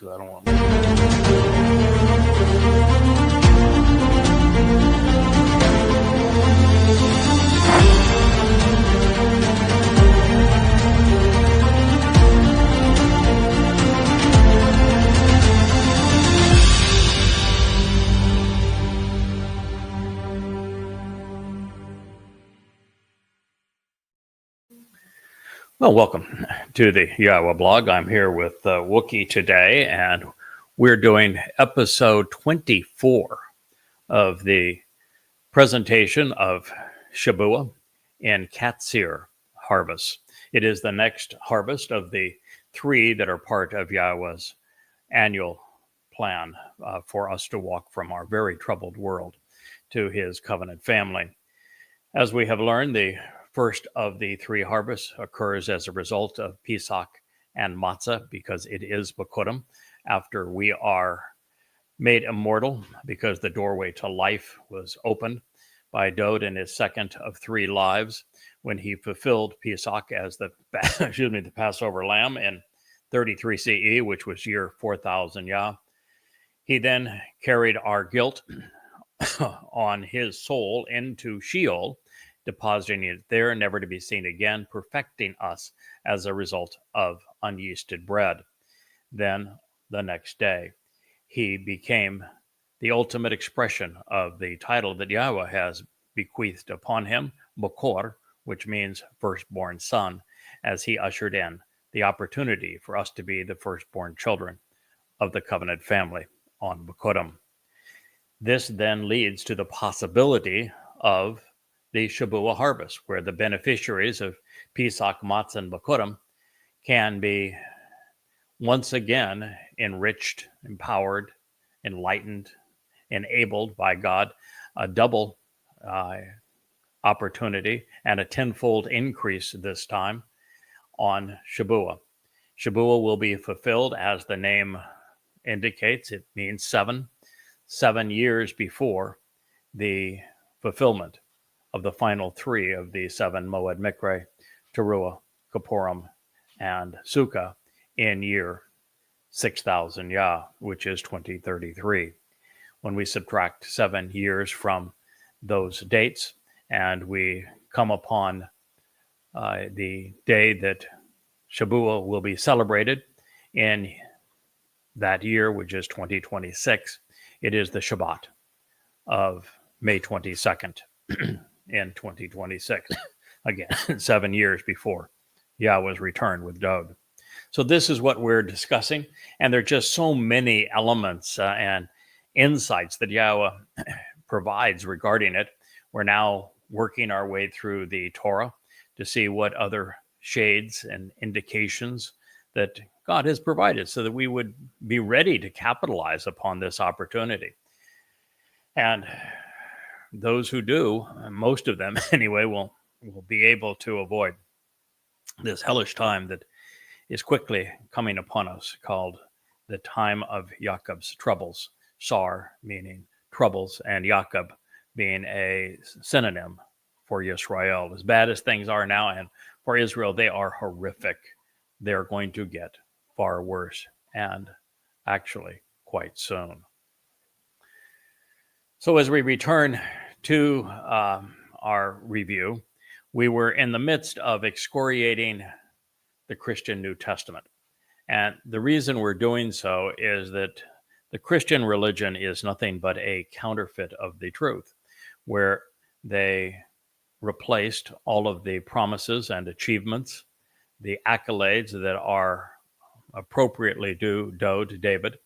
I don't want. Well, welcome to the YAHOWAH blog. I'm here with Wookie today, and we're doing episode 24 of the presentation of Shabuah in Qatsyr-Harvest. It is the next harvest of the three that are part of Yahowah's annual plan for us to walk from our very troubled world to his covenant family. As we have learned, the first of the three harvests occurs as a result of Pesach and Matzah, because it is Bikurim, after we are made immortal, because the doorway to life was opened by Dod in his second of three lives, when he fulfilled Pesach as the Passover lamb in 33 CE, which was year 4000 Yah. He then carried our guilt on his soul into Sheol, depositing it there, never to be seen again, perfecting us as a result of unyeasted bread. Then, the next day, he became the ultimate expression of the title that Yahweh has bequeathed upon him, Bokor, which means firstborn son, as he ushered in the opportunity for us to be the firstborn children of the covenant family on Bikurim. This then leads to the possibility of the Shabuah harvest, where the beneficiaries of Pesach, Matzah, and Bikurim can be once again enriched, empowered, enlightened, enabled by God, a double opportunity and a tenfold increase this time on Shabuah. Shabuah will be fulfilled as the name indicates. It means 7 years before the fulfillment of the final three of the 7 Moed Mikre, Teruah, Kippurim, and Sukkah in year 6000 Yah, which is 2033. When we subtract 7 years from those dates, and we come upon the day that Shabuah will be celebrated in that year, which is 2026, it is the Shabat of May 22nd. In 2026, again, 7 years before Yahweh's return with Dod. So this is what we're discussing, and there are just so many elements and insights that Yahweh provides regarding it. We're now working our way through the Torah to see what other shades and indications that God has provided, so that we would be ready to capitalize upon this opportunity. And those who do, most of them anyway, will be able to avoid this hellish time that is quickly coming upon us, called the time of Yaakov's troubles. Sar meaning troubles, and Yaakov being a synonym for Yisrael. As bad as things are now, and for Israel, they are horrific. They're going to get far worse, and actually quite soon. So as we return to our review, we were in the midst of excoriating the Christian New Testament. And the reason we're doing so is that the Christian religion is nothing but a counterfeit of the truth, where they replaced all of the promises and achievements, the accolades that are appropriately due to David,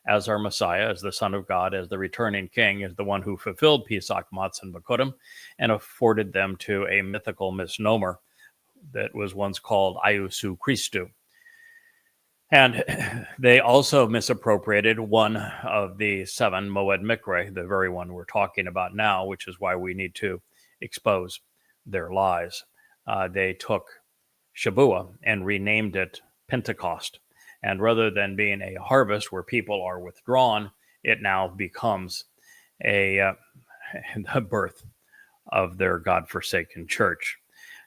as our Messiah, as the Son of God, as the returning King, as the one who fulfilled Pesach, Matzah, and Bikurim, and afforded them to a mythical misnomer that was once called Iusu Christu. And they also misappropriated one of the 7 Moed Mikre, the very one we're talking about now, which is why we need to expose their lies. They took Shabuah and renamed it Pentecost. And rather than being a harvest where people are withdrawn, it now becomes the birth of their God-forsaken church.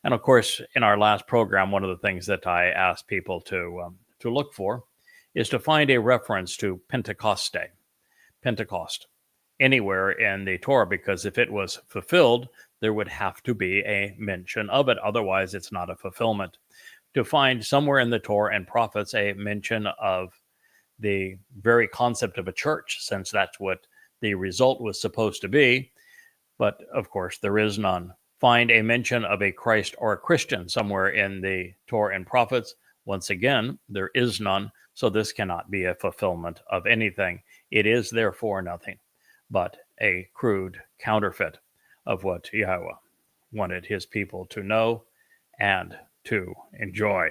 And of course, in our last program, one of the things that I asked people to look for is to find a reference to Pentecost, anywhere in the Torah, because if it was fulfilled, there would have to be a mention of it. Otherwise, it's not a fulfillment. To find somewhere in the Torah and prophets a mention of the very concept of a church, since that's what the result was supposed to be. But of course, there is none. Find a mention of a Christ or a Christian somewhere in the Torah and prophets. Once again, there is none. So this cannot be a fulfillment of anything. It is therefore nothing but a crude counterfeit of what Yahowah wanted his people to know and to enjoy.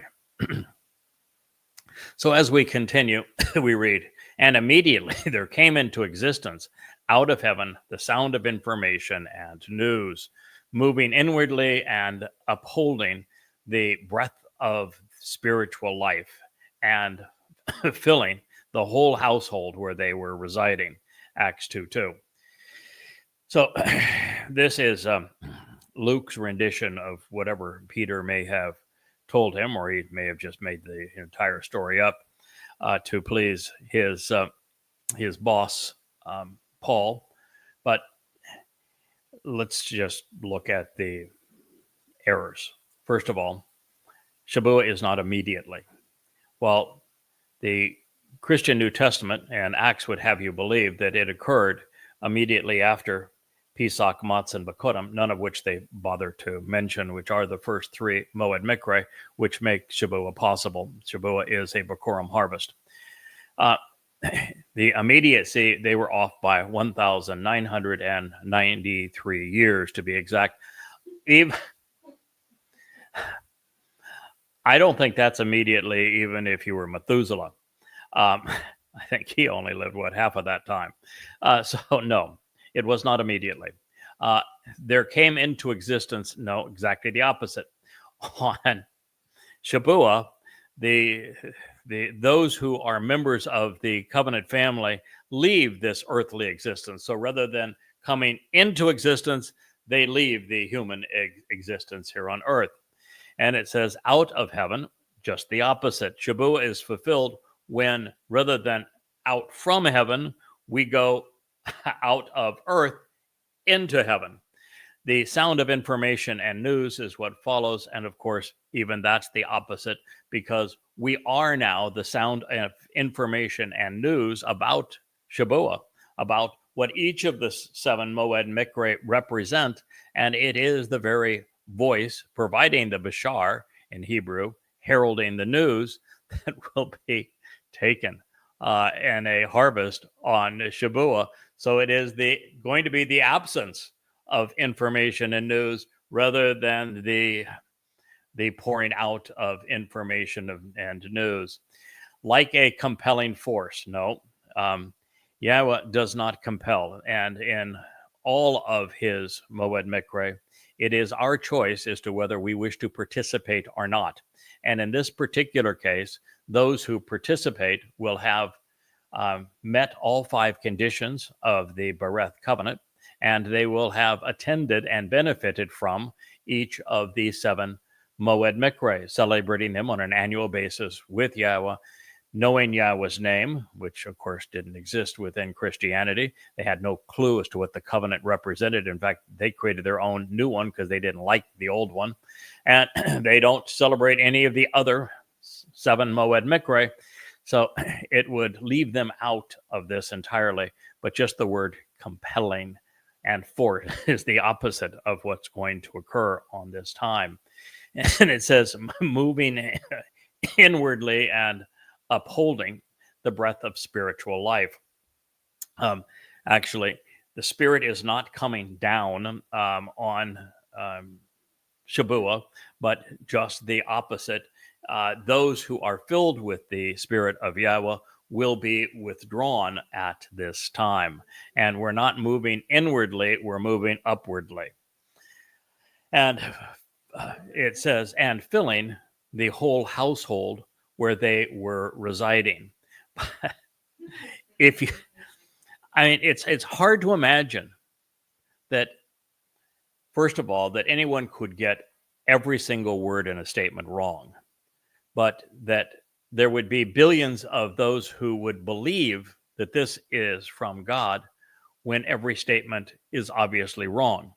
So as we continue, we read, and immediately there came into existence out of heaven the sound of information and news, moving inwardly and upholding the breath of spiritual life and filling the whole household where they were residing. Acts 2:2. So this is Luke's rendition of whatever Peter may have told him, or he may have just made the entire story up to please his boss, Paul. But let's just look at the errors. First of all, Shabuah is not immediately. Well, the Christian New Testament and Acts would have you believe that it occurred immediately after Pesach, Matzah, and Bakurim, none of which they bother to mention, which are the first three Moed Mikre, which make Shabuah possible. Shabuah is a Bakurim harvest. The immediacy, they were off by 1,993 years, to be exact. I don't think that's immediately, even if you were Methuselah. I think he only lived, half of that time. So no, it was not immediately. There came into existence, no, exactly the opposite. On Shabuah, those who are members of the covenant family leave this earthly existence. So rather than coming into existence, they leave the human existence here on earth. And it says out of heaven, just the opposite. Shabuah is fulfilled when, rather than out from heaven, we go out of earth into heaven. The sound of information and news is what follows. And of course, even that's the opposite, because we are now the sound of information and news about Shabuah, about what each of the seven Moed Mikre represent. And it is the very voice providing the Bashar in Hebrew, heralding the news that will be taken in a harvest on Shabuah. So it is going to be the absence of information and news rather than the pouring out of information and news. Like a compelling force. No, Yahowah does not compel. And in all of his Moed Mikre, it is our choice as to whether we wish to participate or not. And in this particular case, those who participate will have met all five conditions of the Bereth covenant, and they will have attended and benefited from each of the seven Moed Mikre, celebrating them on an annual basis with Yahowah, knowing Yahowah's name, which of course didn't exist within Christianity. They had no clue as to what the covenant represented. In fact, they created their own new one because they didn't like the old one. And they don't celebrate any of the other seven Moed Mikre. So it would leave them out of this entirely. But just the word compelling and force is the opposite of what's going to occur on this time. And it says moving inwardly and upholding the breath of spiritual life. Actually, the Spirit is not coming down on Shabuah, but just the opposite. Those who are filled with the Spirit of Yahowah will be withdrawn at this time. And we're not moving inwardly, we're moving upwardly. And it says, and filling the whole household where they were residing. It's hard to imagine that, first of all, that anyone could get every single word in a statement wrong, but that there would be billions of those who would believe that this is from God when every statement is obviously wrong.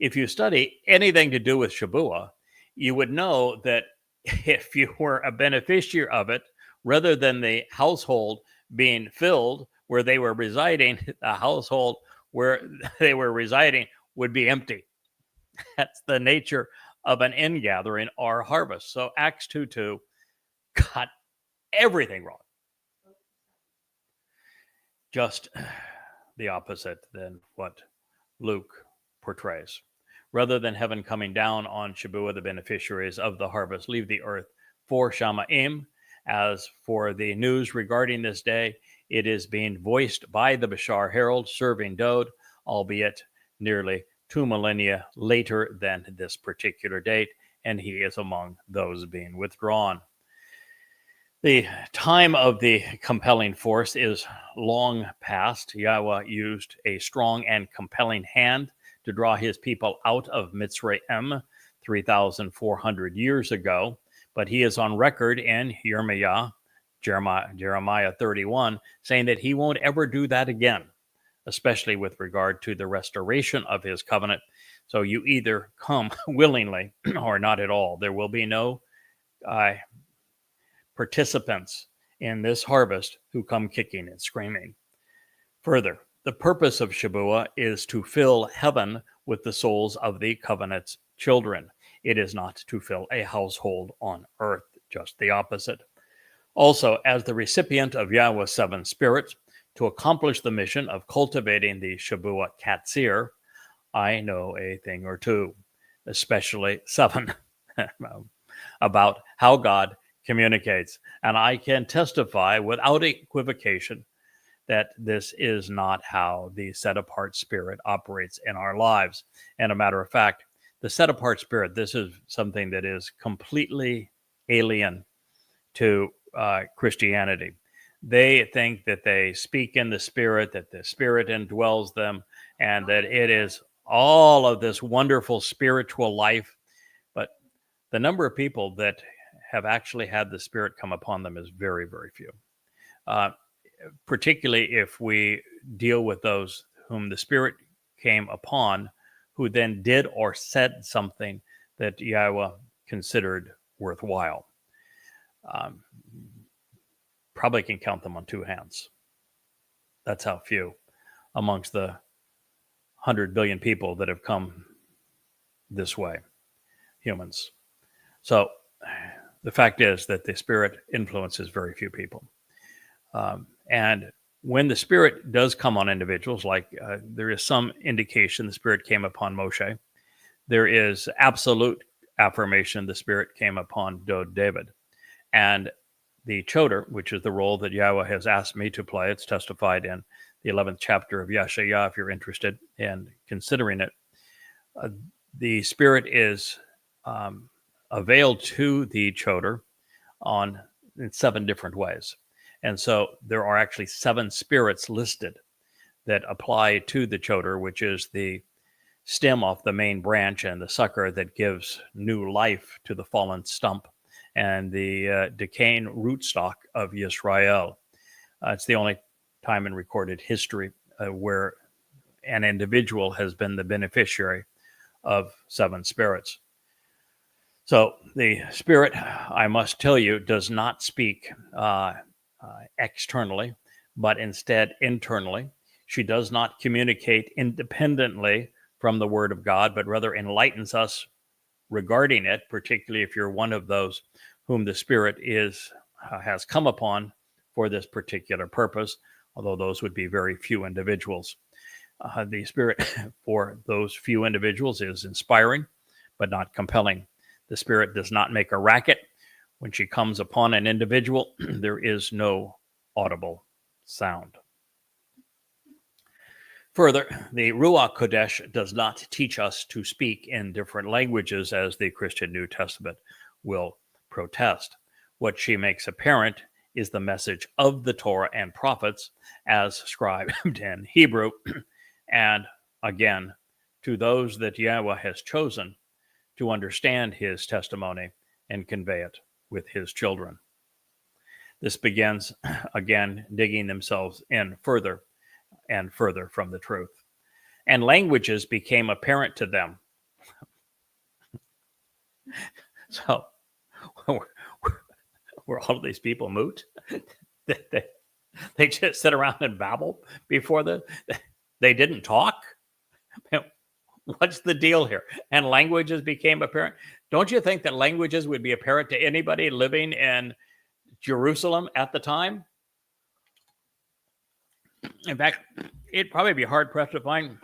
If you study anything to do with Shabuah, you would know that if you were a beneficiary of it, rather than the household being filled where they were residing, the household where they were residing would be empty. That's the nature of an ingathering or harvest. So Acts 2:2 got everything wrong. Just the opposite than what Luke portrays. Rather than heaven coming down on Shabuah, the beneficiaries of the harvest leave the earth for Shamaim. As for the news regarding this day, it is being voiced by the Bashar Herald serving Dode, albeit nearly 2 millennia later than this particular date, and he is among those being withdrawn. The time of the compelling force is long past. Yahweh used a strong and compelling hand to draw his people out of Mitzrayim 3,400 years ago, but he is on record in Jeremiah 31, saying that he won't ever do that again, especially with regard to the restoration of his covenant. So you either come willingly or not at all. There will be no participants in this harvest who come kicking and screaming. Further, the purpose of Shabuah is to fill heaven with the souls of the covenant's children. It is not to fill a household on earth, just the opposite. Also, as the recipient of Yahweh's 7 spirits, to accomplish the mission of cultivating the Shabuah Qatsyr, I know a thing or two, especially 7, about how God communicates. And I can testify without equivocation that this is not how the set-apart spirit operates in our lives. And a matter of fact, the set-apart spirit, this is something that is completely alien to Christianity. They think that they speak in the spirit, that the spirit indwells them, and that it is all of this wonderful spiritual life. But the number of people that have actually had the spirit come upon them is very, very few. Particularly if we deal with those whom the spirit came upon, who then did or said something that Yahweh considered worthwhile. Probably can count them on 2 hands. That's how few amongst the 100 billion people that have come this way, humans. So the fact is that the spirit influences very few people. And when the spirit does come on individuals, like there is some indication the spirit came upon Moshe, there is absolute affirmation the spirit came upon David. And the choder, which is the role that Yahweh has asked me to play, it's testified in the 11th chapter of Yeshayah, if you're interested in considering it. The spirit is availed to the choder in 7 different ways. And so there are actually 7 spirits listed that apply to the choder, which is the stem off the main branch and the sucker that gives new life to the fallen stump, and the decaying rootstock of Yisrael. It's the only time in recorded history where an individual has been the beneficiary of 7 spirits. So the spirit, I must tell you, does not speak externally, but instead internally. She does not communicate independently from the Word of God, but rather enlightens us regarding it, particularly if you're one of those whom the Spirit has come upon for this particular purpose, although those would be very few individuals. The Spirit for those few individuals is inspiring, but not compelling. The Spirit does not make a racket. When she comes upon an individual, there is no audible sound. Further, the Ruach Kodesh does not teach us to speak in different languages, as the Christian New Testament will protest. What she makes apparent is the message of the Torah and prophets as scribed in Hebrew, and again, to those that Yahweh has chosen to understand his testimony and convey it with his children. This begins, again, digging themselves in further and further from the truth. And languages became apparent to them. So, were all of these people moot? They just sit around and babble before they didn't talk? What's the deal here? And languages became apparent. Don't you think that languages would be apparent to anybody living in Jerusalem at the time? In fact, it'd probably be hard pressed to find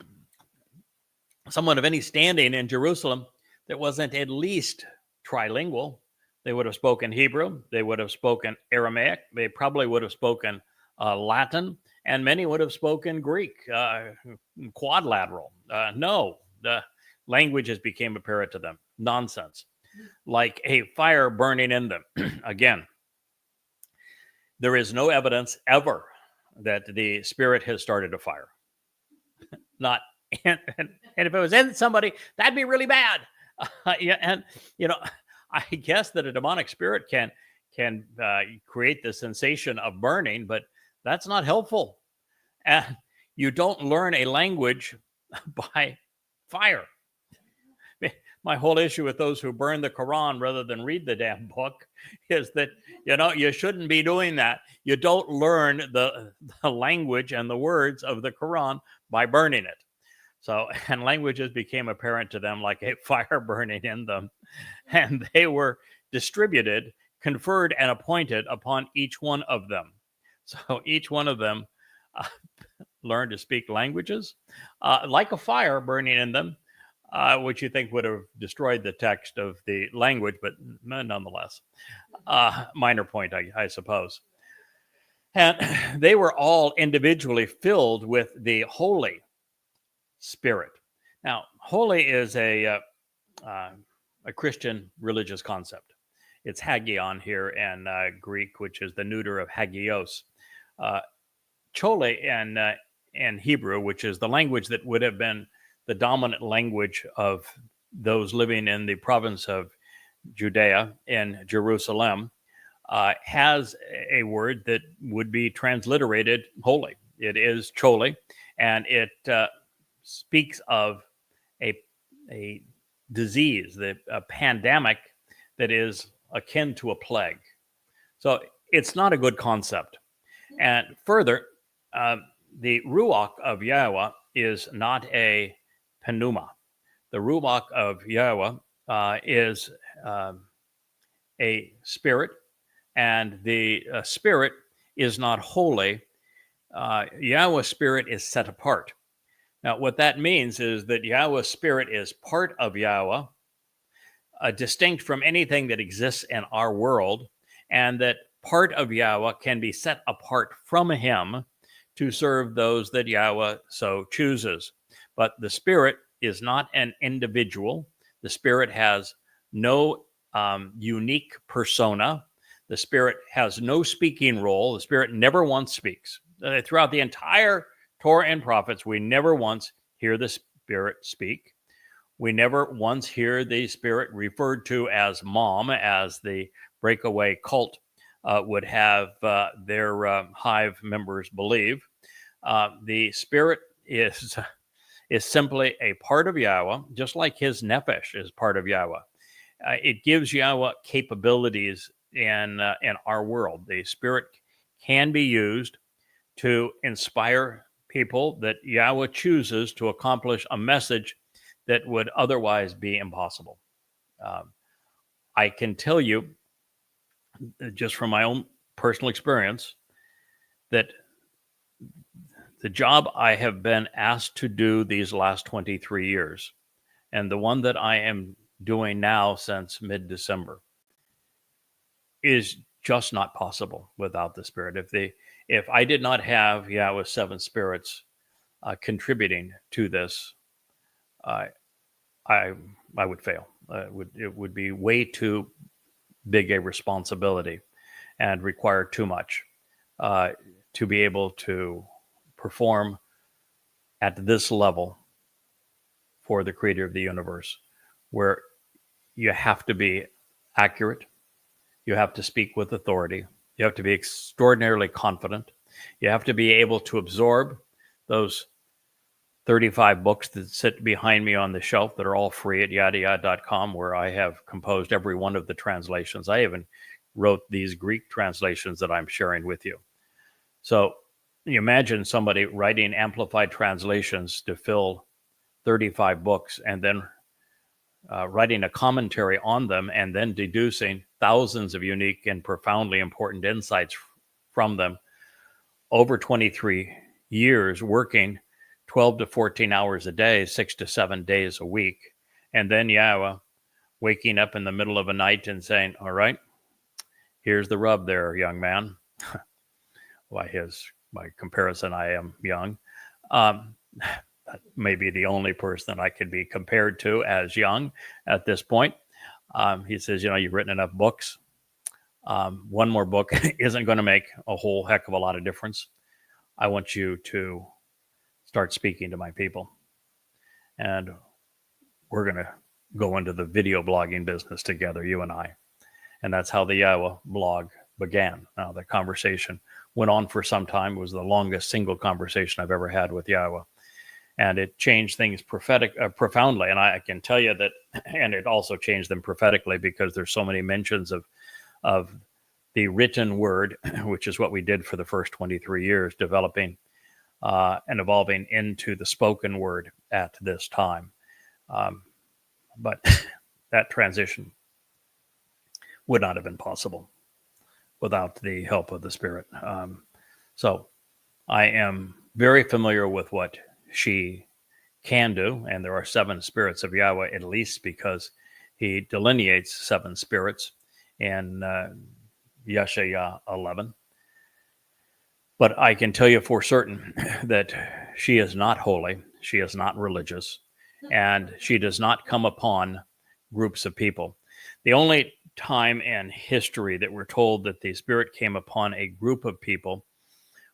someone of any standing in Jerusalem that wasn't at least trilingual. They would have spoken Hebrew. They would have spoken Aramaic. They probably would have spoken Latin, and many would have spoken Greek, quadrilateral. No, the languages became apparent to them. Nonsense. Like a fire burning in them. Again, there is no evidence ever that the Spirit has started a fire. Not, and if it was in somebody, that'd be really bad. Yeah, and I guess that a demonic spirit can create the sensation of burning, but that's not helpful. And you don't learn a language by fire. My whole issue with those who burn the Quran rather than read the damn book is that, you shouldn't be doing that. You don't learn the language and the words of the Quran by burning it. So, and languages became apparent to them like a fire burning in them. And they were distributed, conferred, and appointed upon each one of them. So each one of them learned to speak languages like a fire burning in them, which you think would have destroyed the text of the language, but nonetheless, minor point, I suppose. And they were all individually filled with the Holy Spirit. Now, holy is a Christian religious concept. It's hagion here in Greek, which is the neuter of hagios. Chole in Hebrew, which is the language that would have been the dominant language of those living in the province of Judea in Jerusalem, has a word that would be transliterated holy. It is chole, and it speaks of a disease, a pandemic that is akin to a plague. So it's not a good concept. And further, the Ruach of Yahowah is not a pneuma. The Ruach of Yahowah is a spirit, and the spirit is not holy. Yahowah's spirit is set apart. Now, what that means is that Yahowah's spirit is part of Yahowah, distinct from anything that exists in our world, and that part of Yahowah can be set apart from him to serve those that Yahowah so chooses. But the Spirit is not an individual. The Spirit has no unique persona. The Spirit has no speaking role. The Spirit never once speaks. Throughout the entire Torah and prophets, we never once hear the Spirit speak. We never once hear the Spirit referred to as mom, as the breakaway cult would have their hive members believe. The Spirit is simply a part of Yahowah, just like his nephesh is part of Yahowah. It gives Yahowah capabilities in our world. The Spirit can be used to inspire people that Yahowah chooses to accomplish a message that would otherwise be impossible. I can tell you, just from my own personal experience, that the job I have been asked to do these last 23 years, and the one that I am doing now since mid-December, is just not possible without the Spirit. If I did not have Yahowah's seven spirits contributing to this, I would fail. It would be way too big a responsibility and require too much to be able to perform at this level for the creator of the universe, where you have to be accurate, you have to speak with authority, You have to be extraordinarily confident. You have to be able to absorb those 35 books that sit behind me on the shelf that are all free at yadayah.com, where I have composed every one of the translations. I even wrote these Greek translations that I'm sharing with you. So you imagine somebody writing amplified translations to fill 35 books and then writing a commentary on them and then deducing thousands of unique and profoundly important insights from them over 23 years, working 12 to 14 hours a day, 6 to 7 days a week. And then Yahowah waking up in the middle of a night and saying, all right, here's the rub there, young man. By comparison, I am young. That may be the only person I could be compared to as young at this point. He says, you've written enough books. One more book isn't going to make a whole heck of a lot of difference. I want you to start speaking to my people. And we're going to go into the video blogging business together, you and I. And that's how the Yahowah blog began. Now, the conversation went on for some time. It was the longest single conversation I've ever had with Yahowah. And it changed things profoundly. And I can tell you that, and it also changed them prophetically, because there's so many mentions of the written word, which is what we did for the first 23 years, developing and evolving into the spoken word at this time. But that transition would not have been possible without the help of the Spirit. So I am very familiar with what she can do, and there are 7 spirits of Yahowah, at least, because he delineates 7 spirits in Yeshaya 11. But I can tell you for certain that she is not holy, she is not religious, and she does not come upon groups of people. The only time in history that we're told that the Spirit came upon a group of people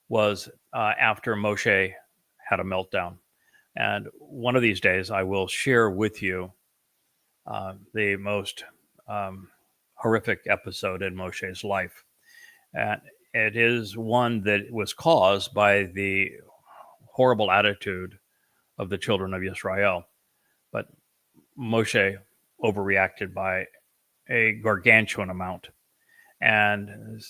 was after Moshe had a meltdown. And one of these days I will share with you the most horrific episode in Moshe's life. And it is one that was caused by the horrible attitude of the children of Israel. But Moshe overreacted by a gargantuan amount, and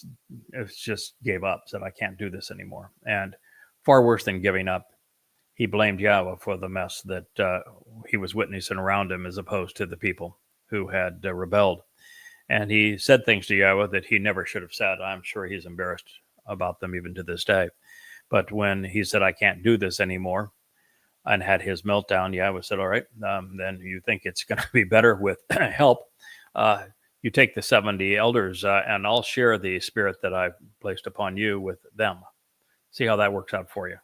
it just gave up, said, I can't do this anymore. And far worse than giving up, he blamed Yahowah for the mess that he was witnessing around him, as opposed to the people who had rebelled. And he said things to Yahowah that he never should have said. I'm sure he's embarrassed about them even to this day. But when he said, I can't do this anymore, and had his meltdown, Yahowah said, all right, then you think it's going to be better with help. You take the 70 elders and I'll share the Spirit that I've placed upon you with them. See how that works out for you.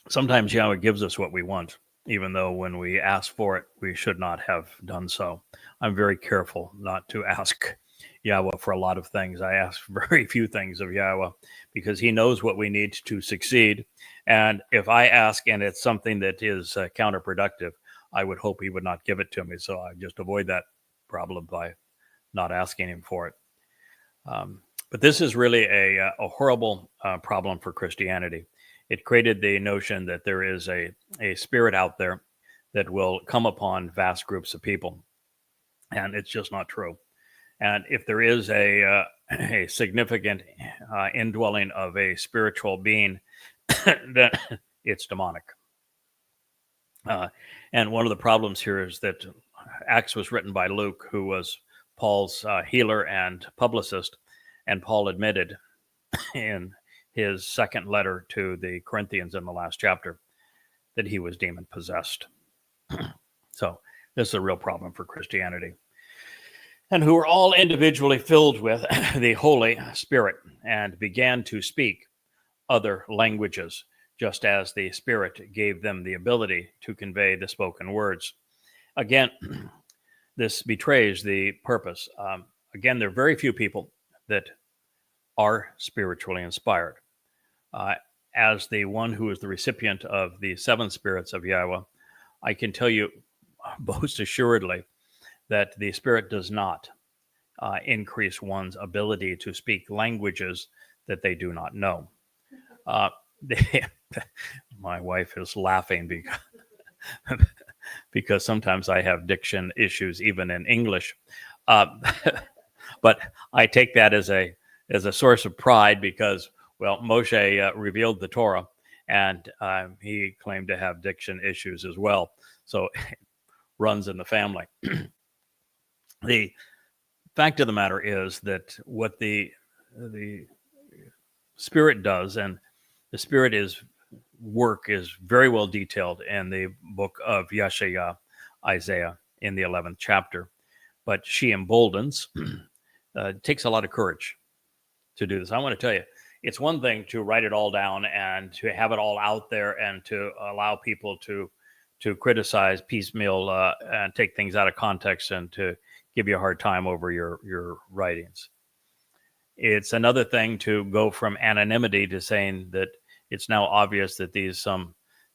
Sometimes Yahowah gives us what we want, even though when we ask for it, we should not have done so. I'm very careful not to ask Yahowah for a lot of things. I ask very few things of Yahowah because he knows what we need to succeed. And if I ask and it's something that is counterproductive, I would hope he would not give it to me. So I just avoid that problem by not asking him for it. But this is really a horrible problem for Christianity. It created the notion that there is a spirit out there that will come upon vast groups of people. And it's just not true. And if there is a significant indwelling of a spiritual being, then it's demonic. And one of the problems here is that Acts was written by Luke, who was Paul's healer and publicist. And Paul admitted in his second letter to the Corinthians in the last chapter that he was demon possessed. So this is a real problem for Christianity. And who were all individually filled with the Holy Spirit and began to speak other languages, just as the Spirit gave them the ability to convey the spoken words. Again, this betrays the purpose. Again, there are very few people that are spiritually inspired. As the one who is the recipient of the 7 spirits of Yahowah, I can tell you most assuredly that the Spirit does not increase one's ability to speak languages that they do not know. Uh, my wife is laughing because sometimes I have diction issues even in English. But I take that as a source of pride because, well, Moshe revealed the Torah, and he claimed to have diction issues as well. So it runs in the family. The fact of the matter is that what the Spirit does, and the Spirit work is very well detailed in the book of Yeshaya, Isaiah, in the 11th chapter. But she emboldens. It takes a lot of courage to do this. I want to tell you, it's one thing to write it all down and to have it all out there and to allow people to criticize piecemeal and take things out of context and to give you a hard time over your writings. It's another thing to go from anonymity to saying that it's now obvious that these some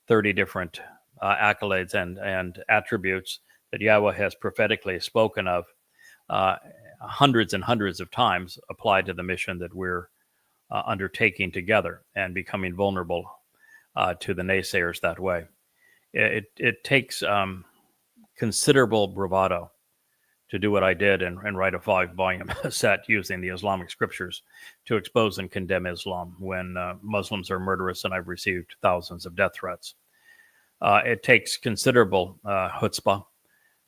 30 different accolades and attributes that Yahweh has prophetically spoken of hundreds and hundreds of times apply to the mission that we're undertaking together and becoming vulnerable to the naysayers that way. It takes considerable bravado to do what I did and write a 5-volume set using the Islamic scriptures to expose and condemn Islam when Muslims are murderous, and I've received thousands of death threats. It takes considerable chutzpah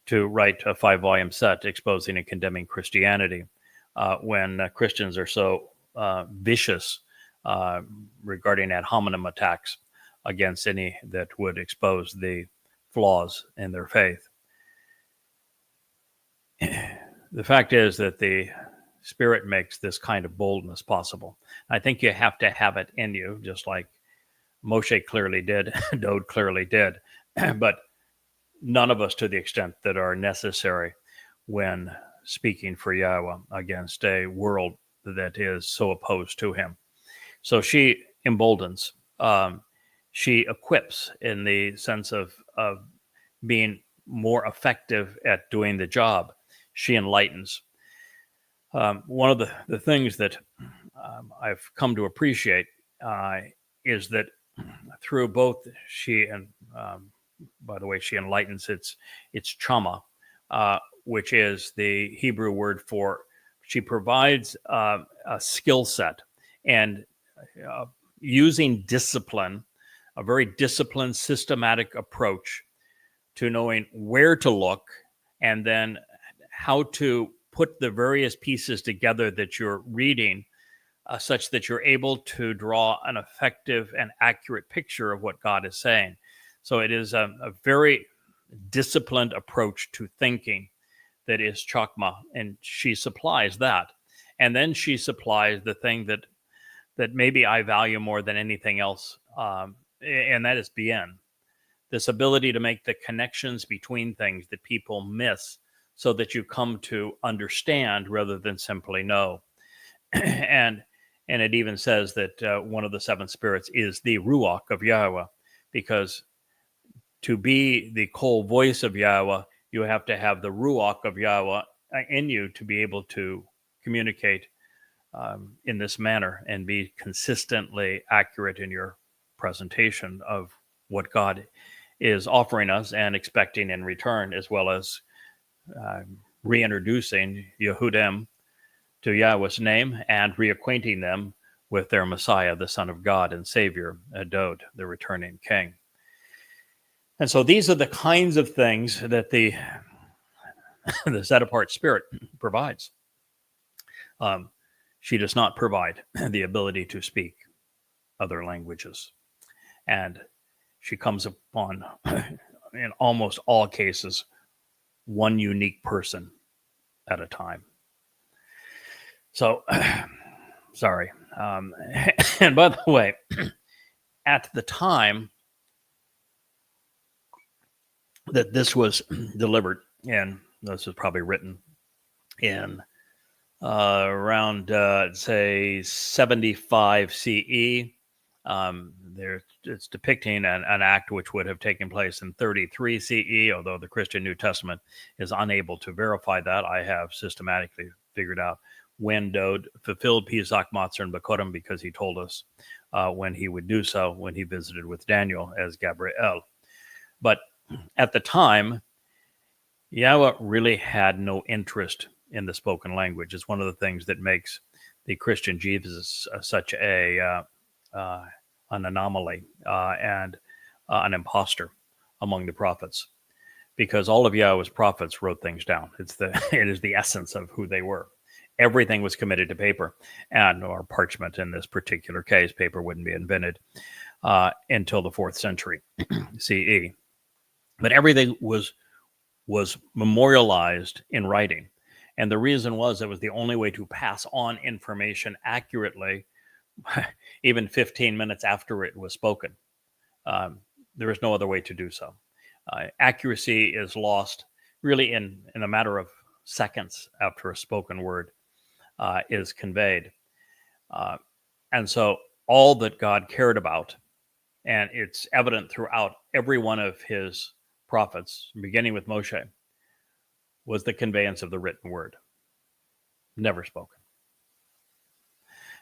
to write a 5-volume set exposing and condemning Christianity when Christians are so vicious regarding ad hominem attacks against any that would expose the flaws in their faith. The fact is that the Spirit makes this kind of boldness possible. I think you have to have it in you, just like Moshe clearly did, Dode clearly did, but none of us to the extent that are necessary when speaking for Yahweh against a world that is so opposed to him. So she emboldens. She equips in the sense of being more effective at doing the job. She enlightens. One of the things that I've come to appreciate is that through both she and, by the way, she enlightens, it's chama, which is the Hebrew word for she provides a skill set and using discipline, a very disciplined, systematic approach to knowing where to look and then how to put the various pieces together that you're reading such that you're able to draw an effective and accurate picture of what God is saying. So it is a very disciplined approach to thinking that is chakma, and she supplies that. And then she supplies the thing that maybe I value more than anything else, and that is bien. This ability to make the connections between things that people miss so that you come to understand rather than simply know. And it even says that one of the 7 spirits is the Ruach of Yahweh, because to be the whole voice of Yahweh, you have to have the Ruach of Yahweh in you to be able to communicate in this manner and be consistently accurate in your presentation of what God is offering us and expecting in return, as well as reintroducing Yehudim to Yahweh's name and reacquainting them with their Messiah, the Son of God and Savior, Dode, the returning King. And so these are the kinds of things that the set-apart Spirit provides. She does not provide the ability to speak other languages. And she comes upon, in almost all cases, one unique person at a time. So, sorry. And by the way, at the time that this was delivered, and this was probably written in around, say, 75 CE, it's depicting an act which would have taken place in 33 CE, although the Christian New Testament is unable to verify that. I have systematically figured out when Dode fulfilled Pesach, Matzah, and Bakodim, because he told us when he would do so when he visited with Daniel as Gabriel. But at the time, Yahowah really had no interest in the spoken language. It's one of the things that makes the Christian Jesus such an anomaly and an imposter among the prophets, because all of Yahowah's prophets wrote things down. It is the essence of who they were. Everything was committed to paper or parchment. In this particular case, paper wouldn't be invented until the 4th century CE. But everything was memorialized in writing. And the reason was it was the only way to pass on information accurately, even 15 minutes after it was spoken. There is no other way to do so. Accuracy is lost really in a matter of seconds after a spoken word is conveyed. And so all that God cared about, and it's evident throughout every one of his prophets, beginning with Moshe, was the conveyance of the written word, never spoken.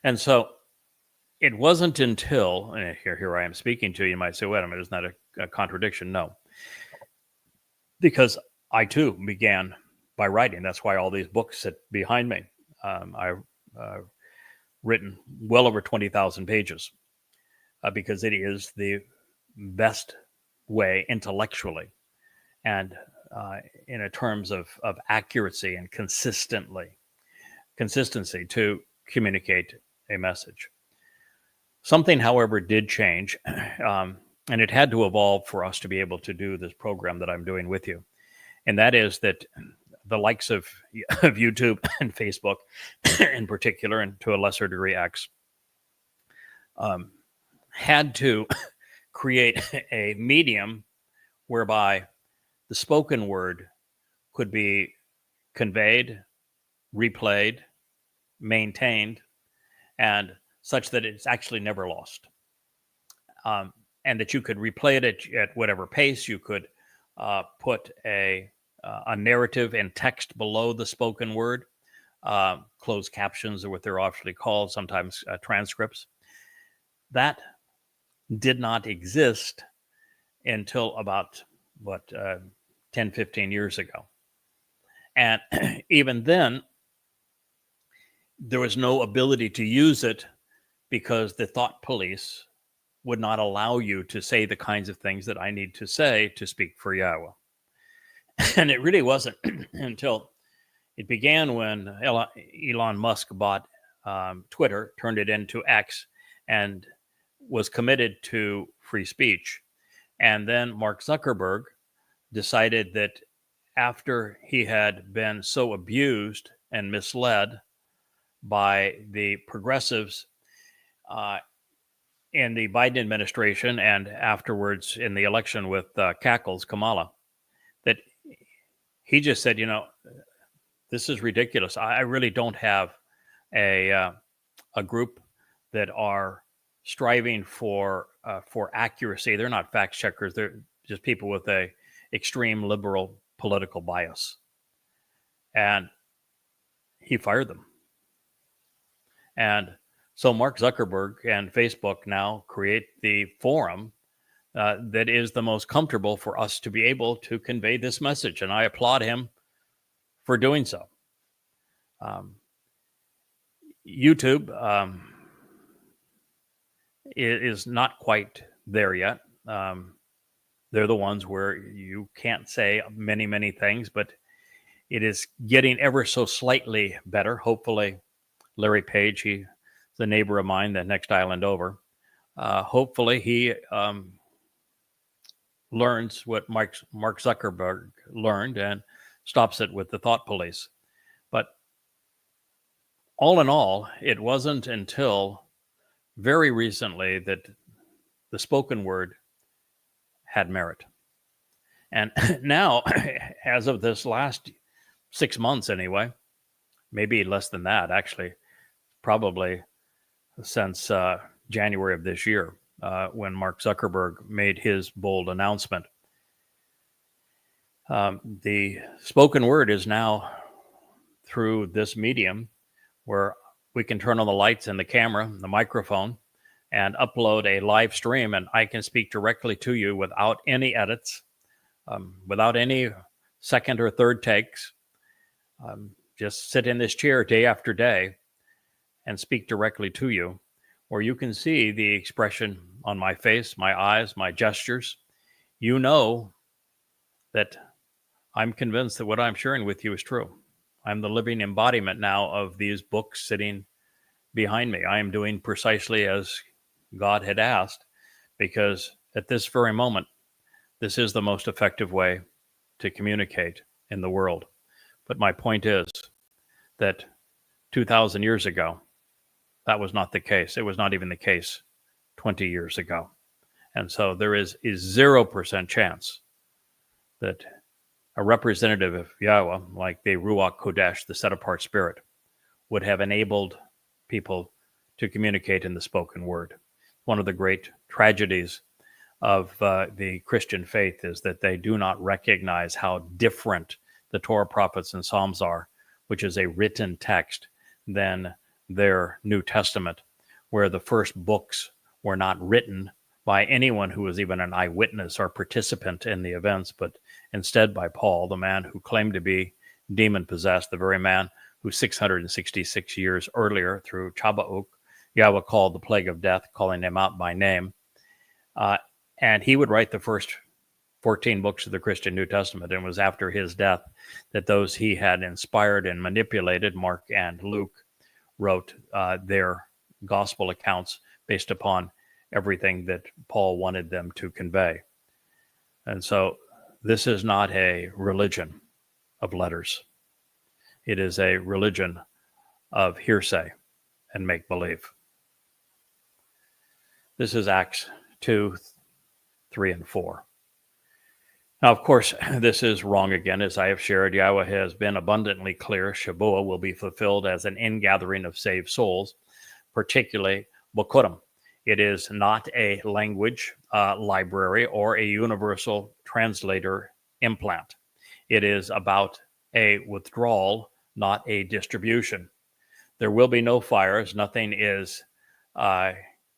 And so it wasn't until, and here I am speaking to you, you might say, wait a minute, isn't that a contradiction? No. Because I too began by writing. That's why all these books sit behind me. I've written well over 20,000 pages because it is the best way intellectually and in terms of accuracy and consistency to communicate a message. Something, however, did change, and it had to evolve for us to be able to do this program that I'm doing with you. And that is that the likes of YouTube and Facebook in particular, and to a lesser degree X, had to create a medium whereby the spoken word could be conveyed, replayed, maintained, and such that it's actually never lost. And that you could replay it at whatever pace. You could put a narrative and text below the spoken word. Closed captions are what they're officially called, sometimes transcripts. That did not exist until about 10, 15 years ago. And even then, there was no ability to use it because the thought police would not allow you to say the kinds of things that I need to say to speak for Yahowah. And it really wasn't until it began when Elon Musk bought Twitter, turned it into X, and was committed to free speech. And then Mark Zuckerberg decided that after he had been so abused and misled by the progressives in the Biden administration and afterwards in the election with Kamala, that he just said, this is ridiculous. I really don't have a group that are striving for accuracy. They're not fact checkers. They're just people with a extreme liberal political bias. And he fired them. And so Mark Zuckerberg and Facebook now create the forum that is the most comfortable for us to be able to convey this message. And I applaud him for doing so. YouTube is not quite there yet. They're the ones where you can't say many, many things, but it is getting ever so slightly better. Hopefully, Larry Page, he's a neighbor of mine, the next island over. Hopefully, he learns what Mark Zuckerberg learned and stops it with the thought police. But all in all, it wasn't until very recently that the spoken word had merit. And now, as of this last 6 months anyway, maybe less than that, actually, probably since January of this year, when Mark Zuckerberg made his bold announcement, the spoken word is now through this medium where we can turn on the lights and the camera, the microphone, and upload a live stream, and I can speak directly to you without any edits, without any second or third takes. Just sit in this chair day after day and speak directly to you, where you can see the expression on my face, my eyes, my gestures. You know that I'm convinced that what I'm sharing with you is true. I'm the living embodiment now of these books sitting behind me. I am doing precisely as God had asked, because at this very moment, this is the most effective way to communicate in the world. But my point is that 2,000 years ago, that was not the case. It was not even the case 20 years ago. And so there is a 0% chance that a representative of Yahweh, like the Ruach Kodesh, the set-apart spirit, would have enabled people to communicate in the spoken word. One of the great tragedies of the Christian faith is that they do not recognize how different the Torah, prophets, and Psalms are, which is a written text, than their New Testament, where the first books were not written by anyone who was even an eyewitness or participant in the events, but instead by Paul, the man who claimed to be demon-possessed, the very man who 666 years earlier, through Chabauk, Yahweh called the plague of death, calling him out by name. And he would write the first 14 books of the Christian New Testament, and it was after his death that those he had inspired and manipulated, Mark and Luke, wrote their gospel accounts based upon everything that Paul wanted them to convey. And so this is not a religion of letters. It is a religion of hearsay and make-believe. This is Acts 2, 3, and 4. Now, of course, this is wrong again. As I have shared, Yahweh has been abundantly clear. Shabuah will be fulfilled as an ingathering of saved souls, particularly Bokurim. It is not a language library or a universal translator implant. It is about a withdrawal, not a distribution. There will be no fires. Nothing is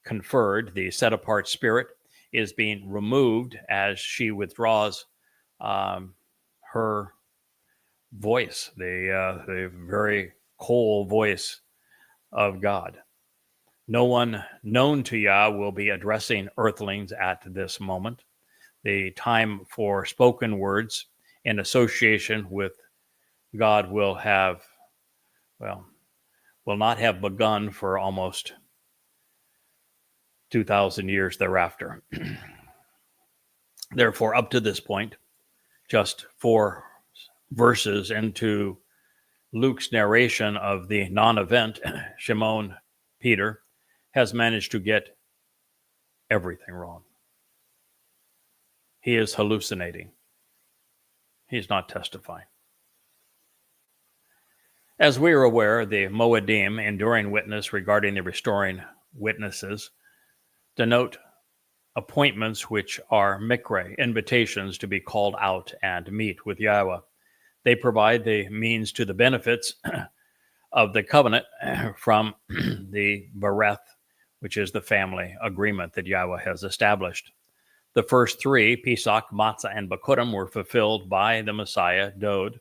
conferred. The set-apart spirit is being removed as she withdraws her voice, the very cold voice of God. No one known to Yah will be addressing earthlings at this moment. The time for spoken words in association with God will not have begun for almost 2,000 years thereafter. Therefore, up to this point, just 4 verses into Luke's narration of the non-event, Shimon Peter has managed to get everything wrong. He is hallucinating. He's not testifying. As we are aware, the Moedim, enduring witness regarding the restoring witnesses, denote appointments which are mikre, invitations to be called out and meet with Yahweh. They provide the means to the benefits of the covenant from the Bereth, which is the family agreement that Yahweh has established. The first 3, Pesach, Matzah, and Bokurim, were fulfilled by the Messiah, Dod,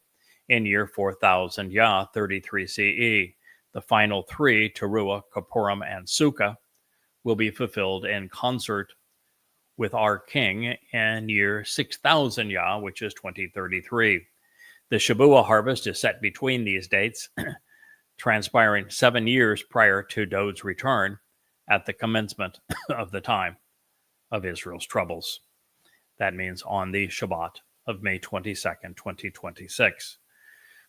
in year 4000 Yah, 33 CE. The final 3, Teruah, Kippurim, and Sukkah, will be fulfilled in concert with our King in year 6000 Yah, which is 2033. The Shabuah harvest is set between these dates, transpiring 7 years prior to Dod's return at the commencement of the time of Israel's troubles. That means on the Shabat of May 22nd, 2026.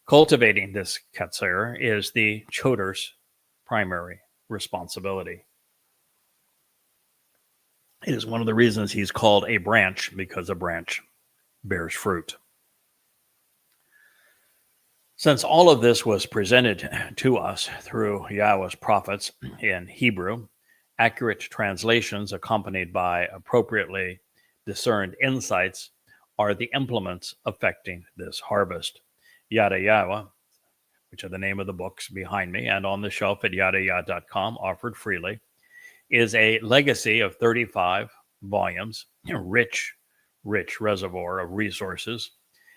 Cultivating this Qatsyr is the Choder's primary responsibility. It is one of the reasons he's called a branch, because a branch bears fruit. Since all of this was presented to us through Yahweh's prophets in Hebrew, accurate translations accompanied by appropriately discerned insights are the implements affecting this harvest. Yada Yahowah, which are the name of the books behind me and on the shelf at YAHOWAH.com, offered freely, is a legacy of 35 volumes, rich reservoir of resources,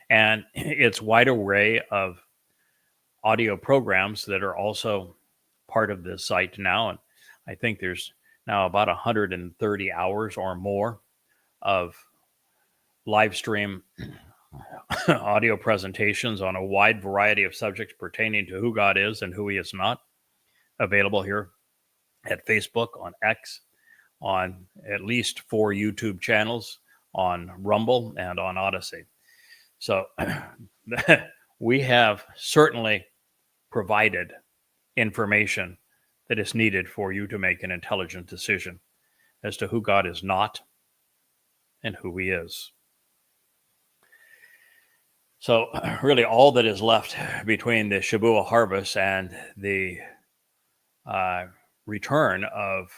and its wide array of audio programs that are also part of this site now. And I think there's now about 130 hours or more of live stream audio presentations on a wide variety of subjects pertaining to who God is and who he is not, available here at Facebook, on X, on at least 4 YouTube channels, on Rumble, and on Odyssey. So we have certainly provided information that is needed for you to make an intelligent decision as to who God is not and who he is. So really all that is left between the Shabuah harvest and the return of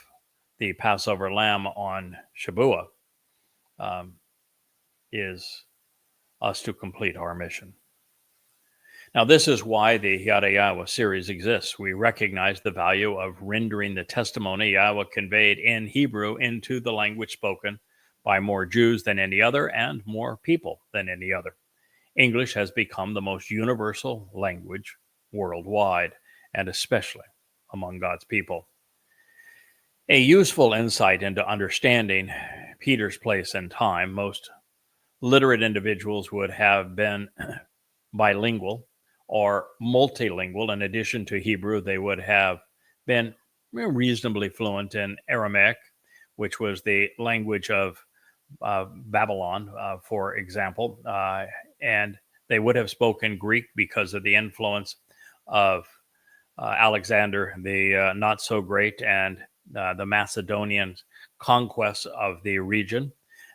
the Passover lamb on Shabuah is us to complete our mission. Now, this is why the Yada Yahowah series exists. We recognize the value of rendering the testimony Yahweh conveyed in Hebrew into the language spoken by more Jews than any other and more people than any other. English has become the most universal language worldwide, and especially among God's people. A useful insight into understanding Peter's place and time: most literate individuals would have been bilingual or multilingual. In addition to Hebrew, they would have been reasonably fluent in Aramaic, which was the language of Babylon, for example, and they would have spoken Greek because of the influence of Alexander the not so great and the Macedonian conquest of the region,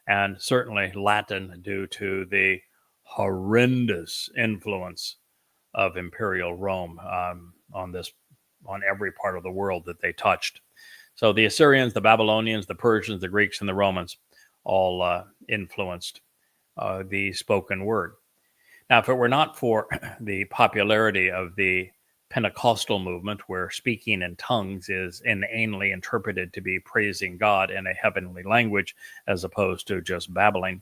and certainly Latin due to the horrendous influence of imperial Rome on every part of the world that they touched. So the Assyrians, the Babylonians, the Persians, the Greeks, and the Romans all influenced the spoken word. Now, if it were not for the popularity of the Pentecostal movement, where speaking in tongues is inanely interpreted to be praising God in a heavenly language as opposed to just babbling,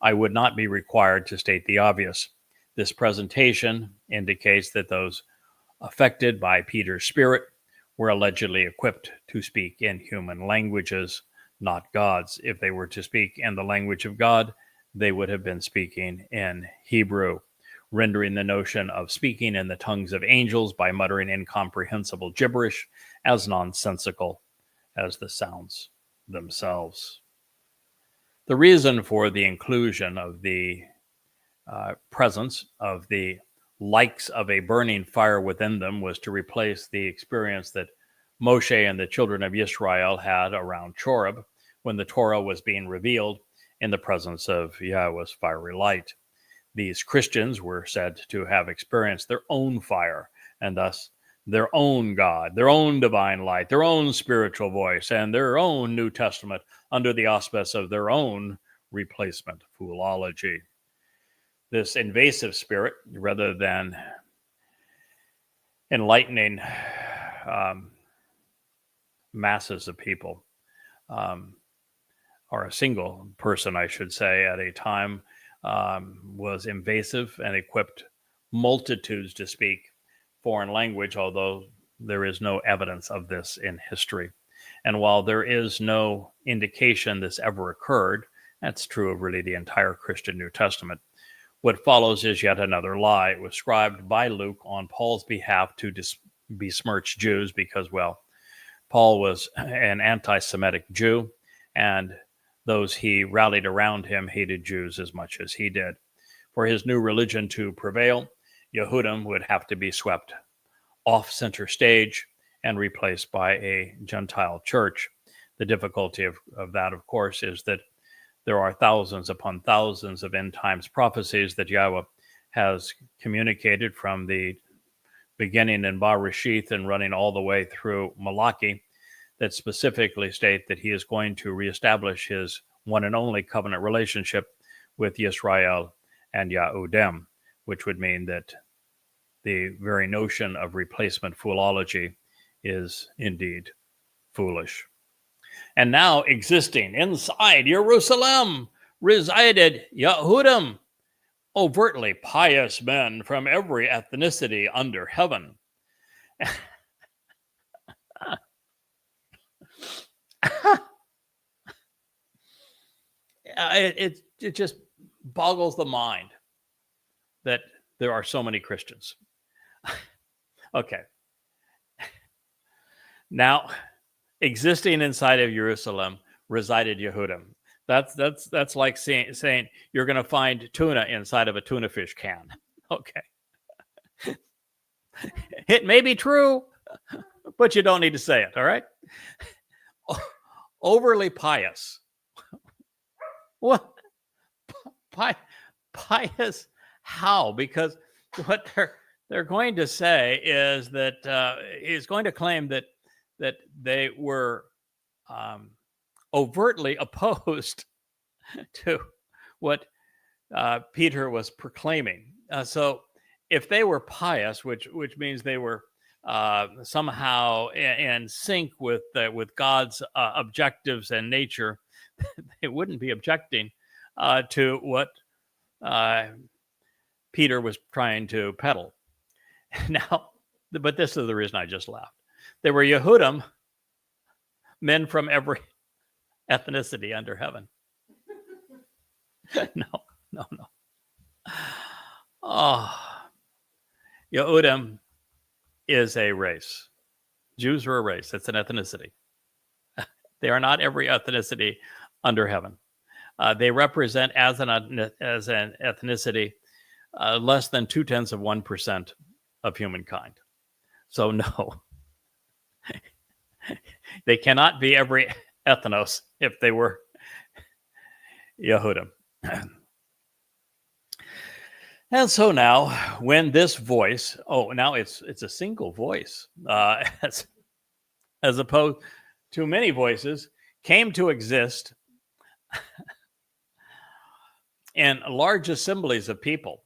I would not be required to state the obvious. This presentation indicates that those affected by Peter's spirit were allegedly equipped to speak in human languages, not God's. If they were to speak in the language of God, they would have been speaking in Hebrew, rendering the notion of speaking in the tongues of angels by muttering incomprehensible gibberish as nonsensical as the sounds themselves. The reason for the inclusion of the presence of the likes of a burning fire within them was to replace the experience that Moshe and the children of Israel had around Choreb when the Torah was being revealed in the presence of Yahweh's fiery light. These Christians were said to have experienced their own fire and thus their own God, their own divine light, their own spiritual voice, and their own New Testament under the auspice of their own replacement foolology. This invasive spirit, rather than enlightening masses of people, or a single person, I should say, at a time, was invasive and equipped multitudes to speak foreign language, although there is no evidence of this in history. And while there is no indication this ever occurred, that's true of really the entire Christian New Testament. What follows is yet another lie. It was scribed by Luke on Paul's behalf to besmirch Jews because, well, Paul was an anti-Semitic Jew, and those he rallied around him hated Jews as much as he did. For his new religion to prevail, Yehudim would have to be swept off center stage and replaced by a Gentile church. The difficulty of that, of course, is that there are thousands upon thousands of end times prophecies that Yahweh has communicated from the beginning in Bereshith and running all the way through Malachi that specifically state that he is going to reestablish his one and only covenant relationship with Yisrael and Yahudim, which would mean that the very notion of replacement foolology is indeed foolish. And now existing inside Jerusalem resided Yehudim, overtly pious men from every ethnicity under heaven. It just boggles the mind that there are so many Christians. Okay. Now, existing inside of Jerusalem resided Yehudim. That's like saying you're going to find tuna inside of a tuna fish can. Okay. It may be true, but you don't need to say it, all right? Overly pious. What? Pious how? Because what they're going to say is that he's going to claim that they were overtly opposed to what Peter was proclaiming. So if they were pious, which means they were somehow in sync with God's objectives and nature, they wouldn't be objecting to what Peter was trying to peddle. Now, but this is the reason I just laughed. There were Yehudim, men from every ethnicity under heaven. No. Oh, Yehudim is a race. Jews are a race. It's an ethnicity. They are not every ethnicity under heaven. They represent as an ethnicity less than 0.2% of humankind. So no, they cannot be every ethnos if they were Yehudim. And so now, when this voice, now it's a single voice, as opposed to many voices, came to exist in large assemblies of people.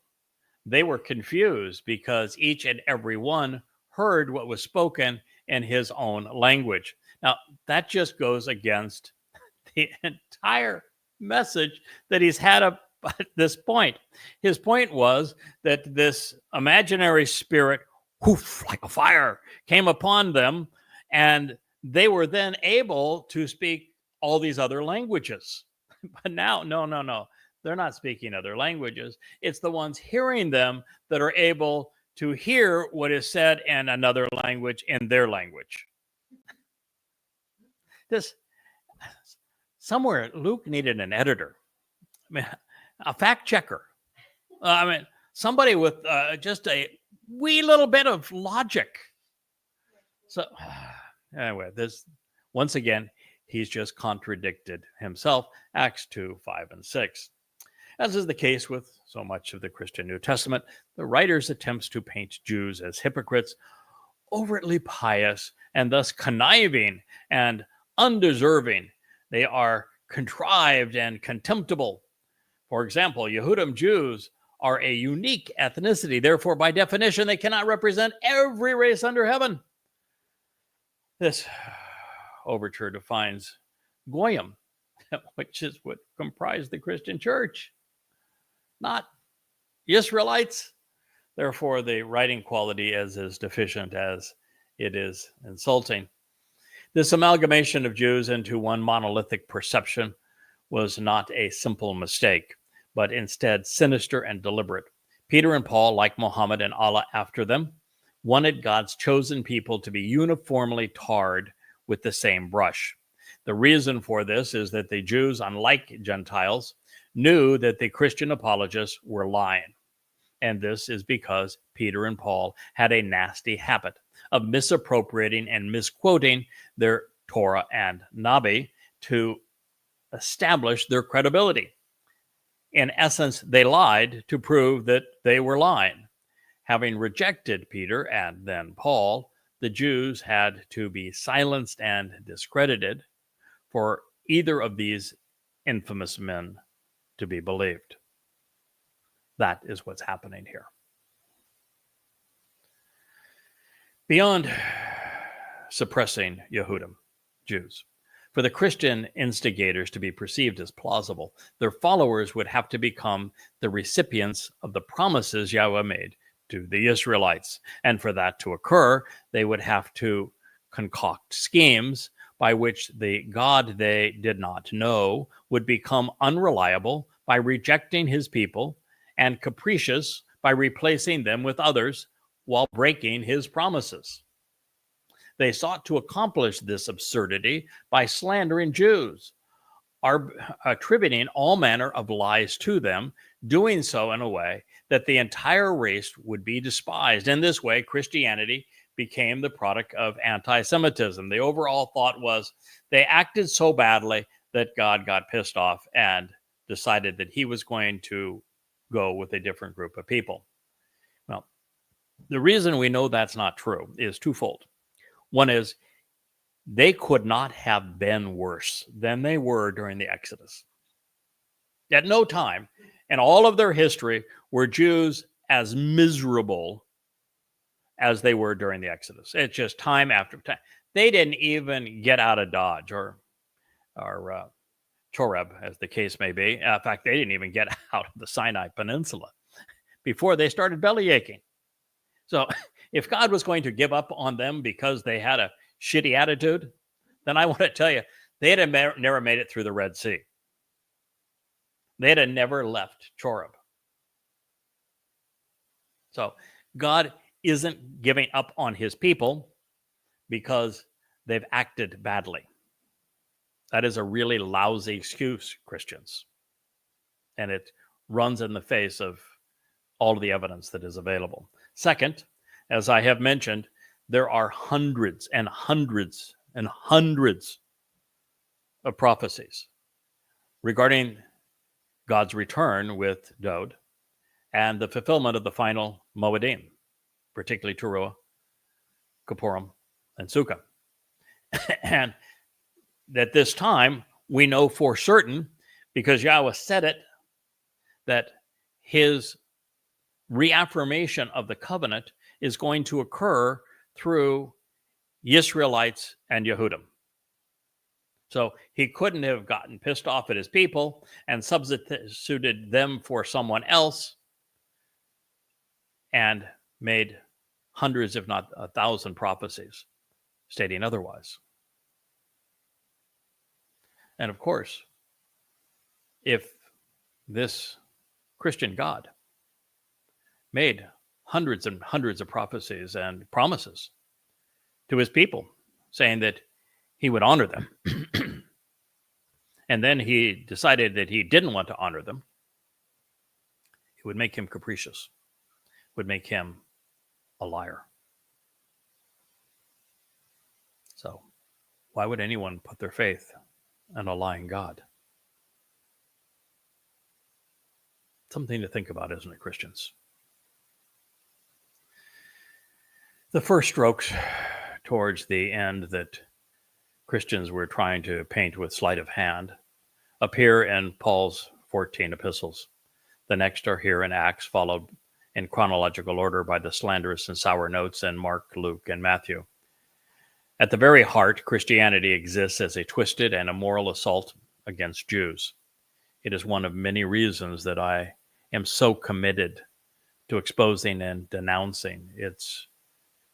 They were confused because each and every one heard what was spoken in his own language. Now, that just goes against the entire message that he's had up at this point. His point was that this imaginary spirit, whoof, like a fire, came upon them, and they were then able to speak all these other languages. But now, no. They're not speaking other languages. It's the ones hearing them that are able to hear what is said in another language in their language. Somewhere Luke needed an editor. I mean, a fact checker. Somebody with just a wee little bit of logic. So anyway, once again, he's just contradicted himself. Acts 2:5 and 6. As is the case with so much of the Christian New Testament, the writer's attempts to paint Jews as hypocrites, overtly pious, and thus conniving and undeserving. They are contrived and contemptible. For example, Yehudim Jews are a unique ethnicity. Therefore, by definition, they cannot represent every race under heaven. This overture defines Goyim, which is what comprised the Christian church, not Israelites. Therefore, the writing quality is as deficient as it is insulting. This amalgamation of Jews into one monolithic perception was not a simple mistake, but instead sinister and deliberate. Peter and Paul, like Muhammad and Allah after them, wanted God's chosen people to be uniformly tarred with the same brush. The reason for this is that the Jews, unlike Gentiles, knew that the Christian apologists were lying. And this is because Peter and Paul had a nasty habit of misappropriating and misquoting their Torah and Nabi to establish their credibility. In essence, they lied to prove that they were lying. Having rejected Peter and then Paul, the Jews had to be silenced and discredited for either of these infamous men to be believed. That is what's happening here. Beyond suppressing Yehudim, Jews, for the Christian instigators to be perceived as plausible, their followers would have to become the recipients of the promises Yahweh made to the Israelites. And for that to occur, they would have to concoct schemes by which the God they did not know would become unreliable by rejecting his people and capricious by replacing them with others while breaking his promises. They sought to accomplish this absurdity by slandering Jews, attributing all manner of lies to them, doing so in a way that the entire race would be despised. In this way, Christianity became the product of anti-Semitism. The overall thought was they acted so badly that God got pissed off and decided that he was going to go with a different group of people. Well, the reason we know that's not true is twofold. One is they could not have been worse than they were during the Exodus. At no time in all of their history were Jews as miserable as they were during the Exodus. It's just time after time. They didn't even get out of Dodge or Choreb, as the case may be. In fact, they didn't even get out of the Sinai Peninsula before they started belly aching. So if God was going to give up on them because they had a shitty attitude, then I want to tell you, they'd have never made it through the Red Sea. They'd have never left Choreb. So God isn't giving up on his people because they've acted badly. That is a really lousy excuse, Christians. And it runs in the face of all of the evidence that is available. Second, as I have mentioned, there are hundreds and hundreds and hundreds of prophecies regarding God's return with Dod and the fulfillment of the final Moedim, particularly Towrah, Kippurim, and Sukkah. And at this time, we know for certain, because Yahweh said it, that his reaffirmation of the covenant is going to occur through Israelites and Yehudim. So he couldn't have gotten pissed off at his people and substituted them for someone else and made hundreds, if not 1,000 prophecies stating otherwise. And of course, if this Christian God made hundreds and hundreds of prophecies and promises to his people, saying that he would honor them, and then he decided that he didn't want to honor them, it would make him capricious, would make him a liar. So why would anyone put their faith in a lying God? Something to think about, isn't it, Christians? The first strokes towards the end that Christians were trying to paint with sleight of hand appear in Paul's 14 epistles. The next are here in Acts, followed in chronological order by the slanderous and sour notes in Mark, Luke, and Matthew. At the very heart, Christianity exists as a twisted and immoral assault against Jews. It is one of many reasons that I am so committed to exposing and denouncing its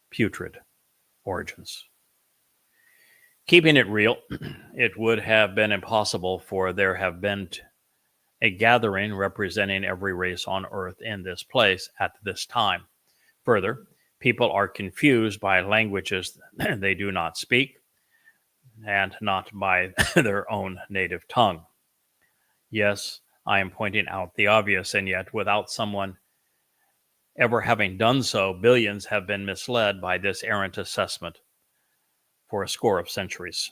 putrid origins. Keeping it real, it would have been impossible for there have been a gathering representing every race on earth in this place at this time. Further, people are confused by languages they do not speak and not by their own native tongue. Yes, I am pointing out the obvious, and yet without someone ever having done so, billions have been misled by this errant assessment for a score of centuries.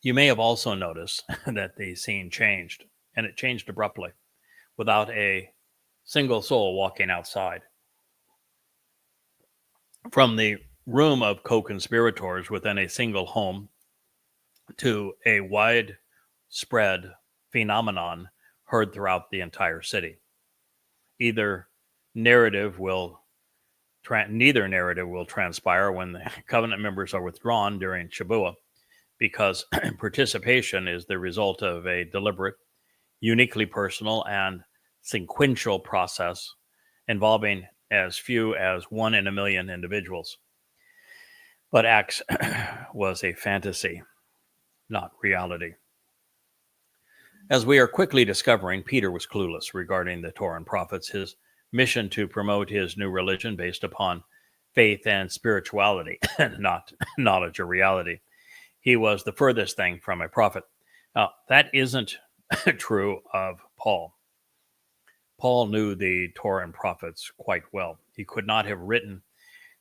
You may have also noticed that the scene changed, and it changed abruptly, without a single soul walking outside. From the room of co-conspirators within a single home to a widespread phenomenon heard throughout the entire city. Either narrative will neither narrative will transpire when the covenant members are withdrawn during Shabuah, because participation is the result of a deliberate, uniquely personal, and sequential process involving as few as 1 in a million individuals. But Acts was a fantasy, not reality. As we are quickly discovering, Peter was clueless regarding the Torah and prophets. His mission to promote his new religion based upon faith and spirituality, not knowledge or reality. He was the furthest thing from a prophet. Now, that isn't true of Paul. Paul knew the Torah and prophets quite well. He could not have written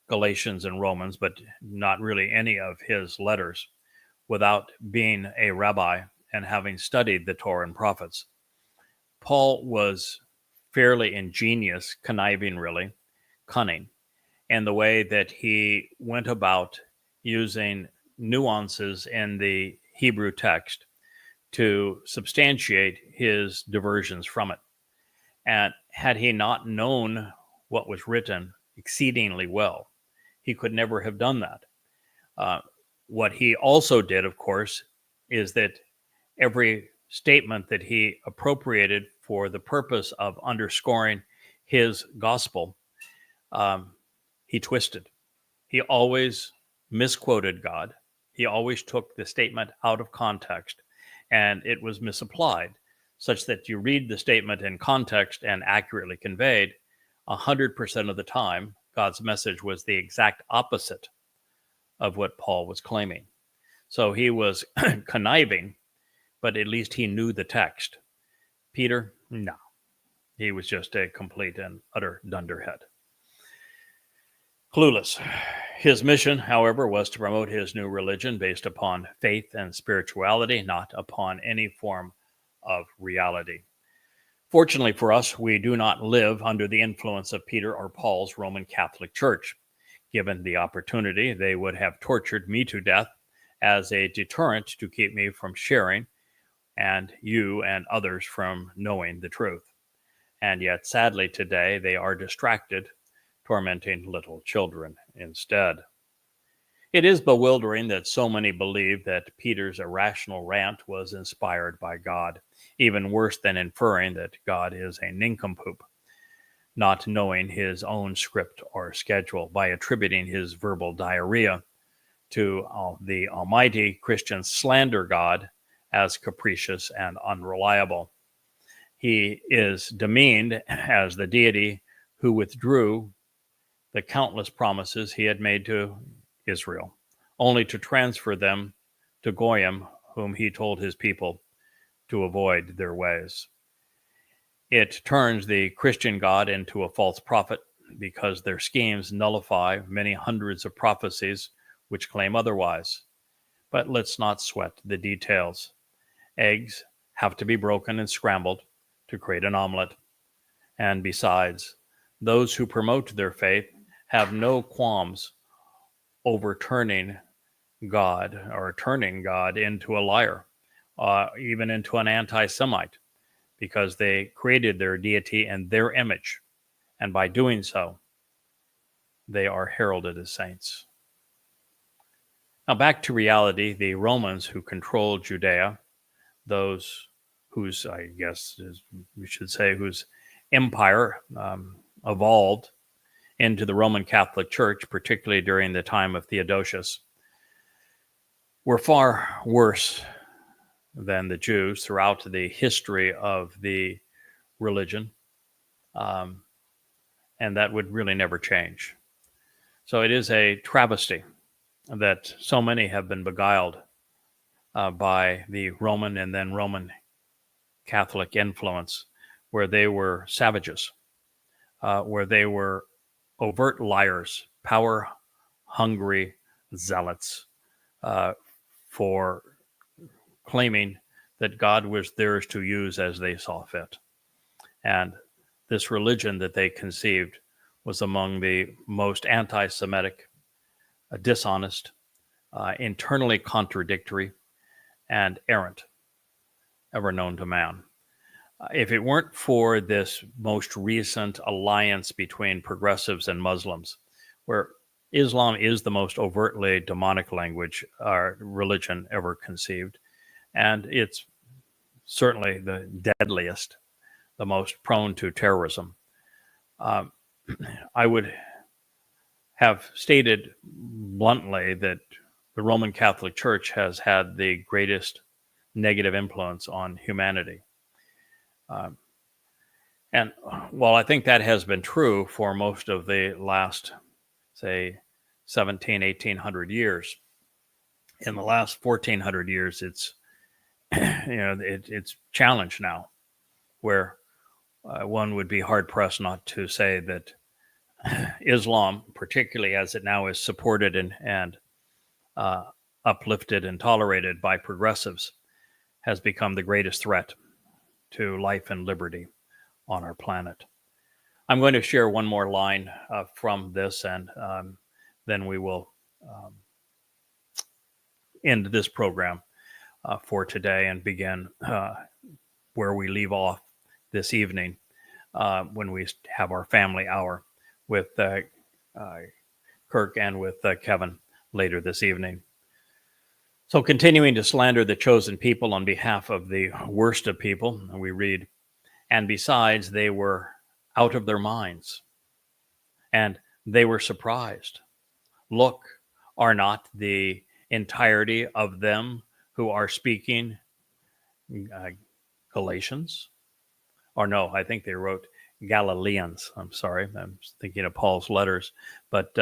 Galatians and Romans, but not really any of his letters, without being a rabbi and having studied the Torah and prophets. Paul was fairly ingenious, cunning, in the way that he went about using nuances in the Hebrew text to substantiate his diversions from it. And had he not known what was written exceedingly well, he could never have done that. What he also did, of course, is that every statement that he appropriated for the purpose of underscoring his gospel, he twisted. He always misquoted God. He always took the statement out of context, and it was misapplied, such that you read the statement in context and accurately conveyed, 100% of the time, God's message was the exact opposite of what Paul was claiming. So he was conniving, but at least he knew the text. Peter, no. He was just a complete and utter dunderhead. Clueless. His mission, however, was to promote his new religion based upon faith and spirituality, not upon any form of reality. Fortunately for us, we do not live under the influence of Peter or Paul's Roman Catholic Church. Given the opportunity, they would have tortured me to death as a deterrent to keep me from sharing and you and others from knowing the truth. And yet, sadly, today, they are distracted, tormenting little children instead. It is bewildering that so many believe that Peter's irrational rant was inspired by God, even worse than inferring that God is a nincompoop, not knowing his own script or schedule. By attributing his verbal diarrhea to the Almighty, Christians slander God as capricious and unreliable. He is demeaned as the deity who withdrew the countless promises he had made to Israel, only to transfer them to Goyim, whom he told his people to avoid their ways. It turns the Christian God into a false prophet because their schemes nullify many hundreds of prophecies which claim otherwise. But let's not sweat the details. Eggs have to be broken and scrambled to create an omelet. And besides, those who promote their faith have no qualms overturning God or turning God into a liar, even into an anti-Semite, because they created their deity in their image. And by doing so, they are heralded as saints. Now back to reality, the Romans who controlled Judea, those whose, I guess we should say, whose empire evolved into the Roman Catholic Church, particularly during the time of Theodosius, were far worse than the Jews throughout the history of the religion, and that would really never change. So it is a travesty that so many have been beguiled by the Roman and then Roman Catholic influence, where they were savages, where they were overt liars, power-hungry zealots, for claiming that God was theirs to use as they saw fit. And this religion that they conceived was among the most anti-Semitic, dishonest, internally contradictory, and errant ever known to man. If it weren't for this most recent alliance between progressives and Muslims, where Islam is the most overtly demonic language or religion ever conceived. And it's certainly the deadliest, the most prone to terrorism. I would have stated bluntly that the Roman Catholic Church has had the greatest negative influence on humanity. And while I think that has been true for most of the last, say, 1800 years, in the last 1400 years, it's it's challenged now, where one would be hard pressed not to say that Islam, particularly as it now is supported and uplifted and tolerated by progressives, has become the greatest threat to life and liberty on our planet. I'm going to share one more line from this, and then we will end this program for today and begin where we leave off this evening when we have our family hour with Kirk and with Kevin later this evening. So, continuing to slander the chosen people on behalf of the worst of people, we read, "And besides, they were out of their minds, and they were surprised. Look, are not the entirety of them who are speaking Galatians?" Or no, I think they wrote Galileans. I'm sorry, I'm thinking of Paul's letters, but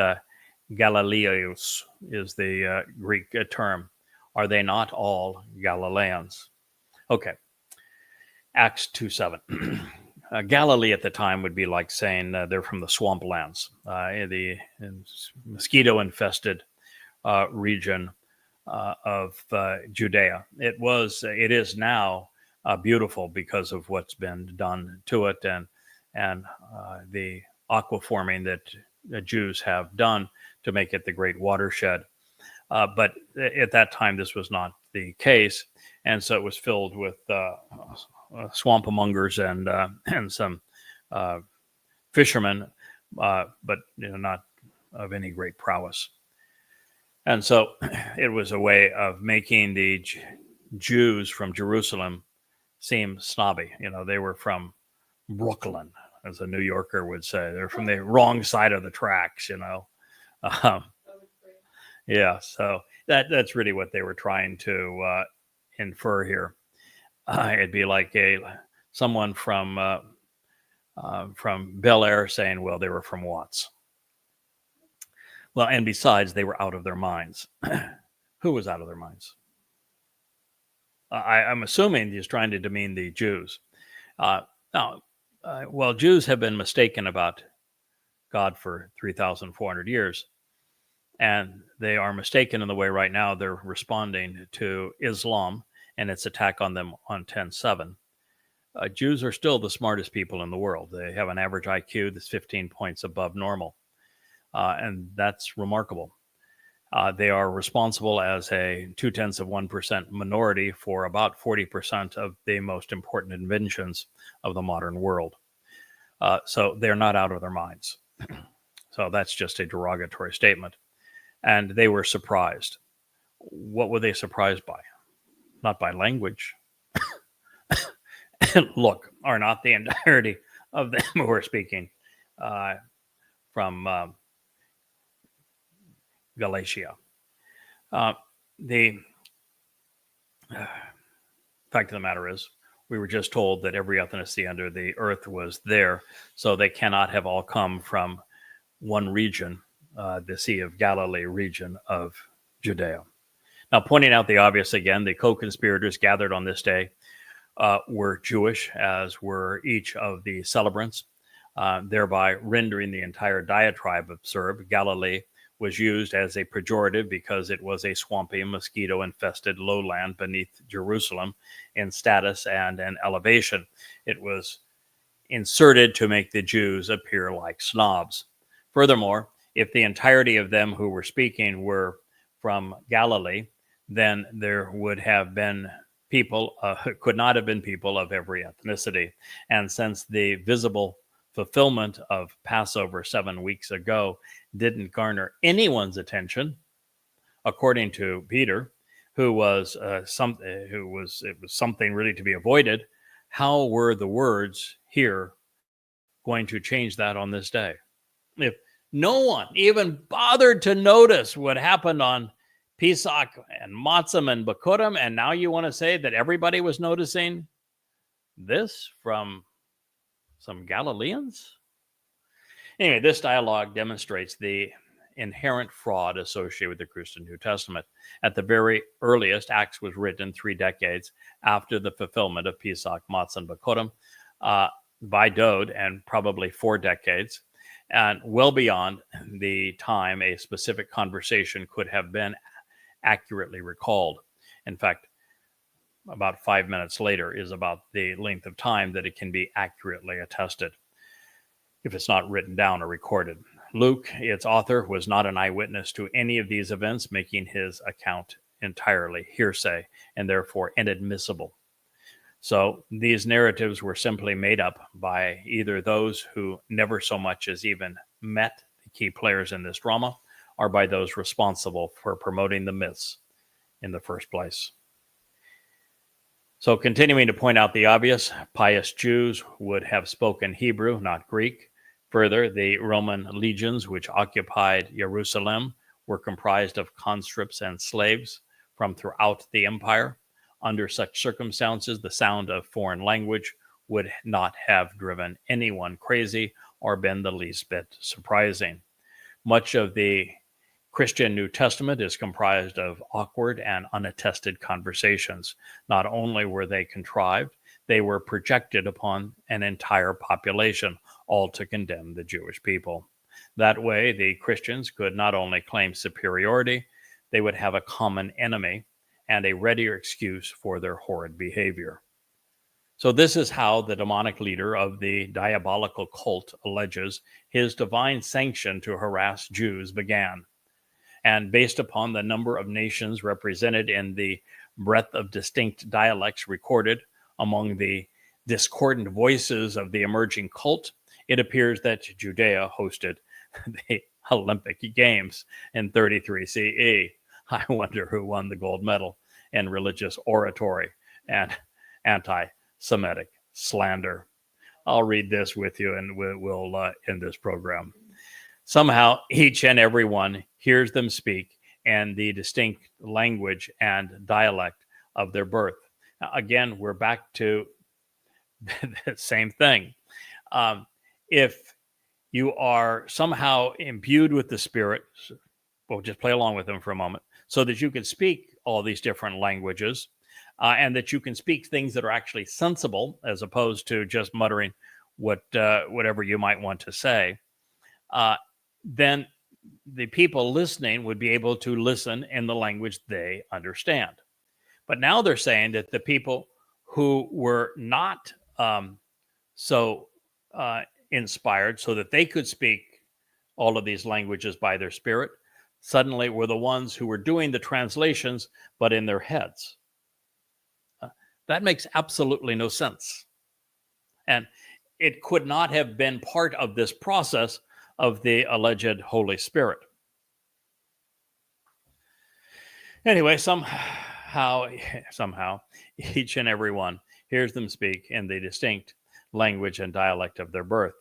Galileos is the Greek term. Are they not all Galileans? Okay. Acts 2:7. Galilee at the time would be like saying they're from the swamplands, the mosquito-infested region of Judea. It is now beautiful because of what's been done to it and the aquaforming that the Jews have done to make it the great watershed. But at that time, this was not the case, and so it was filled with swampamongers and some fishermen, but not of any great prowess. And so it was a way of making the Jews from Jerusalem seem snobby. They were from Brooklyn, as a New Yorker would say. They're from the wrong side of the tracks, Yeah, so that's really what they were trying to infer here. It'd be like someone from Bel Air saying, well, they were from Watts. Well, and besides, they were out of their minds. Who was out of their minds? I'm assuming he's trying to demean the Jews. Well, Jews have been mistaken about God for 3,400 years. And they are mistaken in the way right now they're responding to Islam and its attack on them on 10/7. Jews are still the smartest people in the world. They have an average IQ that's 15 points above normal. And that's remarkable. They are responsible as a 0.2% minority for about 40% of the most important inventions of the modern world. So they're not out of their minds. So that's just a derogatory statement. And they were surprised. What were they surprised by? Not by language. Look, are not the entirety of them who are speaking from Galatia. The fact of the matter is, we were just told that every ethnicity under the earth was there, so they cannot have all come from one region, the Sea of Galilee region of Judea. Now, pointing out the obvious again, the co-conspirators gathered on this day were Jewish, as were each of the celebrants, thereby rendering the entire diatribe absurd. Galilee was used as a pejorative because it was a swampy, mosquito-infested lowland beneath Jerusalem in status and in elevation. It was inserted to make the Jews appear like snobs. Furthermore, if the entirety of them who were speaking were from Galilee, then there would have been people, could not have been people of every ethnicity. And since the visible fulfillment of Passover 7 weeks ago didn't garner anyone's attention, according to Peter, who was it was something really to be avoided, how were the words here going to change that on this day? If no one even bothered to notice what happened on Pesach and Matzah and Bikurim, and now you want to say that everybody was noticing this from some Galileans? Anyway, this dialogue demonstrates the inherent fraud associated with the Christian New Testament. At the very earliest, Acts was written 3 decades after the fulfillment of Pesach, Matzah, and Bikurim by Dode, and probably 4 decades, and well beyond the time a specific conversation could have been accurately recalled. In fact, about 5 minutes later is about the length of time that it can be accurately attested, if it's not written down or recorded. Luke, its author, was not an eyewitness to any of these events, making his account entirely hearsay and therefore inadmissible. So these narratives were simply made up by either those who never so much as even met the key players in this drama, or by those responsible for promoting the myths in the first place. So continuing to point out the obvious, pious Jews would have spoken Hebrew, not Greek. Further, the Roman legions which occupied Jerusalem were comprised of conscripts and slaves from throughout the empire. Under such circumstances, the sound of foreign language would not have driven anyone crazy or been the least bit surprising. Much of the Christian New Testament is comprised of awkward and unattested conversations. Not only were they contrived, they were projected upon an entire population, all to condemn the Jewish people. That way, the Christians could not only claim superiority, they would have a common enemy and a readier excuse for their horrid behavior. So this is how the demonic leader of the diabolical cult alleges his divine sanction to harass Jews began. And based upon the number of nations represented in the breadth of distinct dialects recorded among the discordant voices of the emerging cult, it appears that Judea hosted the Olympic Games in 33 CE. I wonder who won the gold medal in religious oratory and anti-Semitic slander. I'll read this with you and we'll end this program. Somehow, each and every one hears them speak in the distinct language and dialect of their birth. Again, we're back to the same thing. If you are somehow imbued with the Spirit, we'll just play along with them for a moment, so that you can speak all these different languages, and that you can speak things that are actually sensible, as opposed to just muttering whatever you might want to say, then the people listening would be able to listen in the language they understand. But now they're saying that the people who were not so inspired so that they could speak all of these languages by their spirit, suddenly were the ones who were doing the translations, but in their heads. That makes absolutely no sense. And it could not have been part of this process of the alleged Holy Spirit. Anyway, somehow, each and every one hears them speak in the distinct language and dialect of their birth.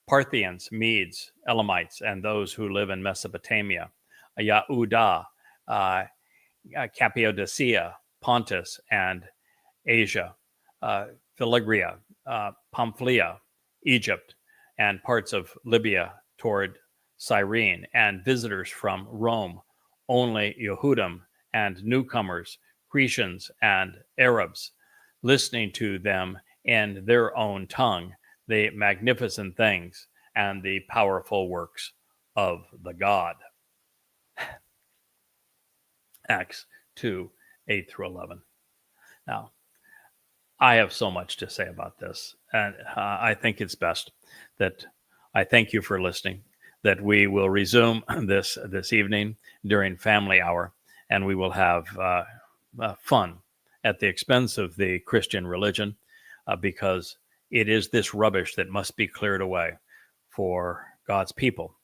Parthians, Medes, Elamites, and those who live in Mesopotamia, Yahudah, Cappadocia, Pontus, and Asia, Philygria, Pamphylia, Egypt, and parts of Libya toward Cyrene, and visitors from Rome, only Yehudim and newcomers, Cretians and Arabs, listening to them in their own tongue, the magnificent things and the powerful works of the God. Acts 2, 8 through 11. Now, I have so much to say about this, and I think it's best that I thank you for listening, that we will resume this evening during family hour, and we will have fun at the expense of the Christian religion, because It is this rubbish that must be cleared away for God's people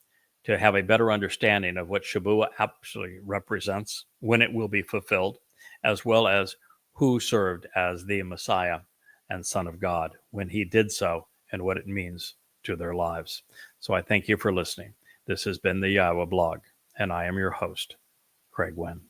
to have a better understanding of what Shabuah actually represents, when it will be fulfilled, as well as who served as the Messiah and Son of God when he did so, and what it means to their lives. So I thank you for listening. This has been the YAHOWAH blog, and I am your host, Craig Winn.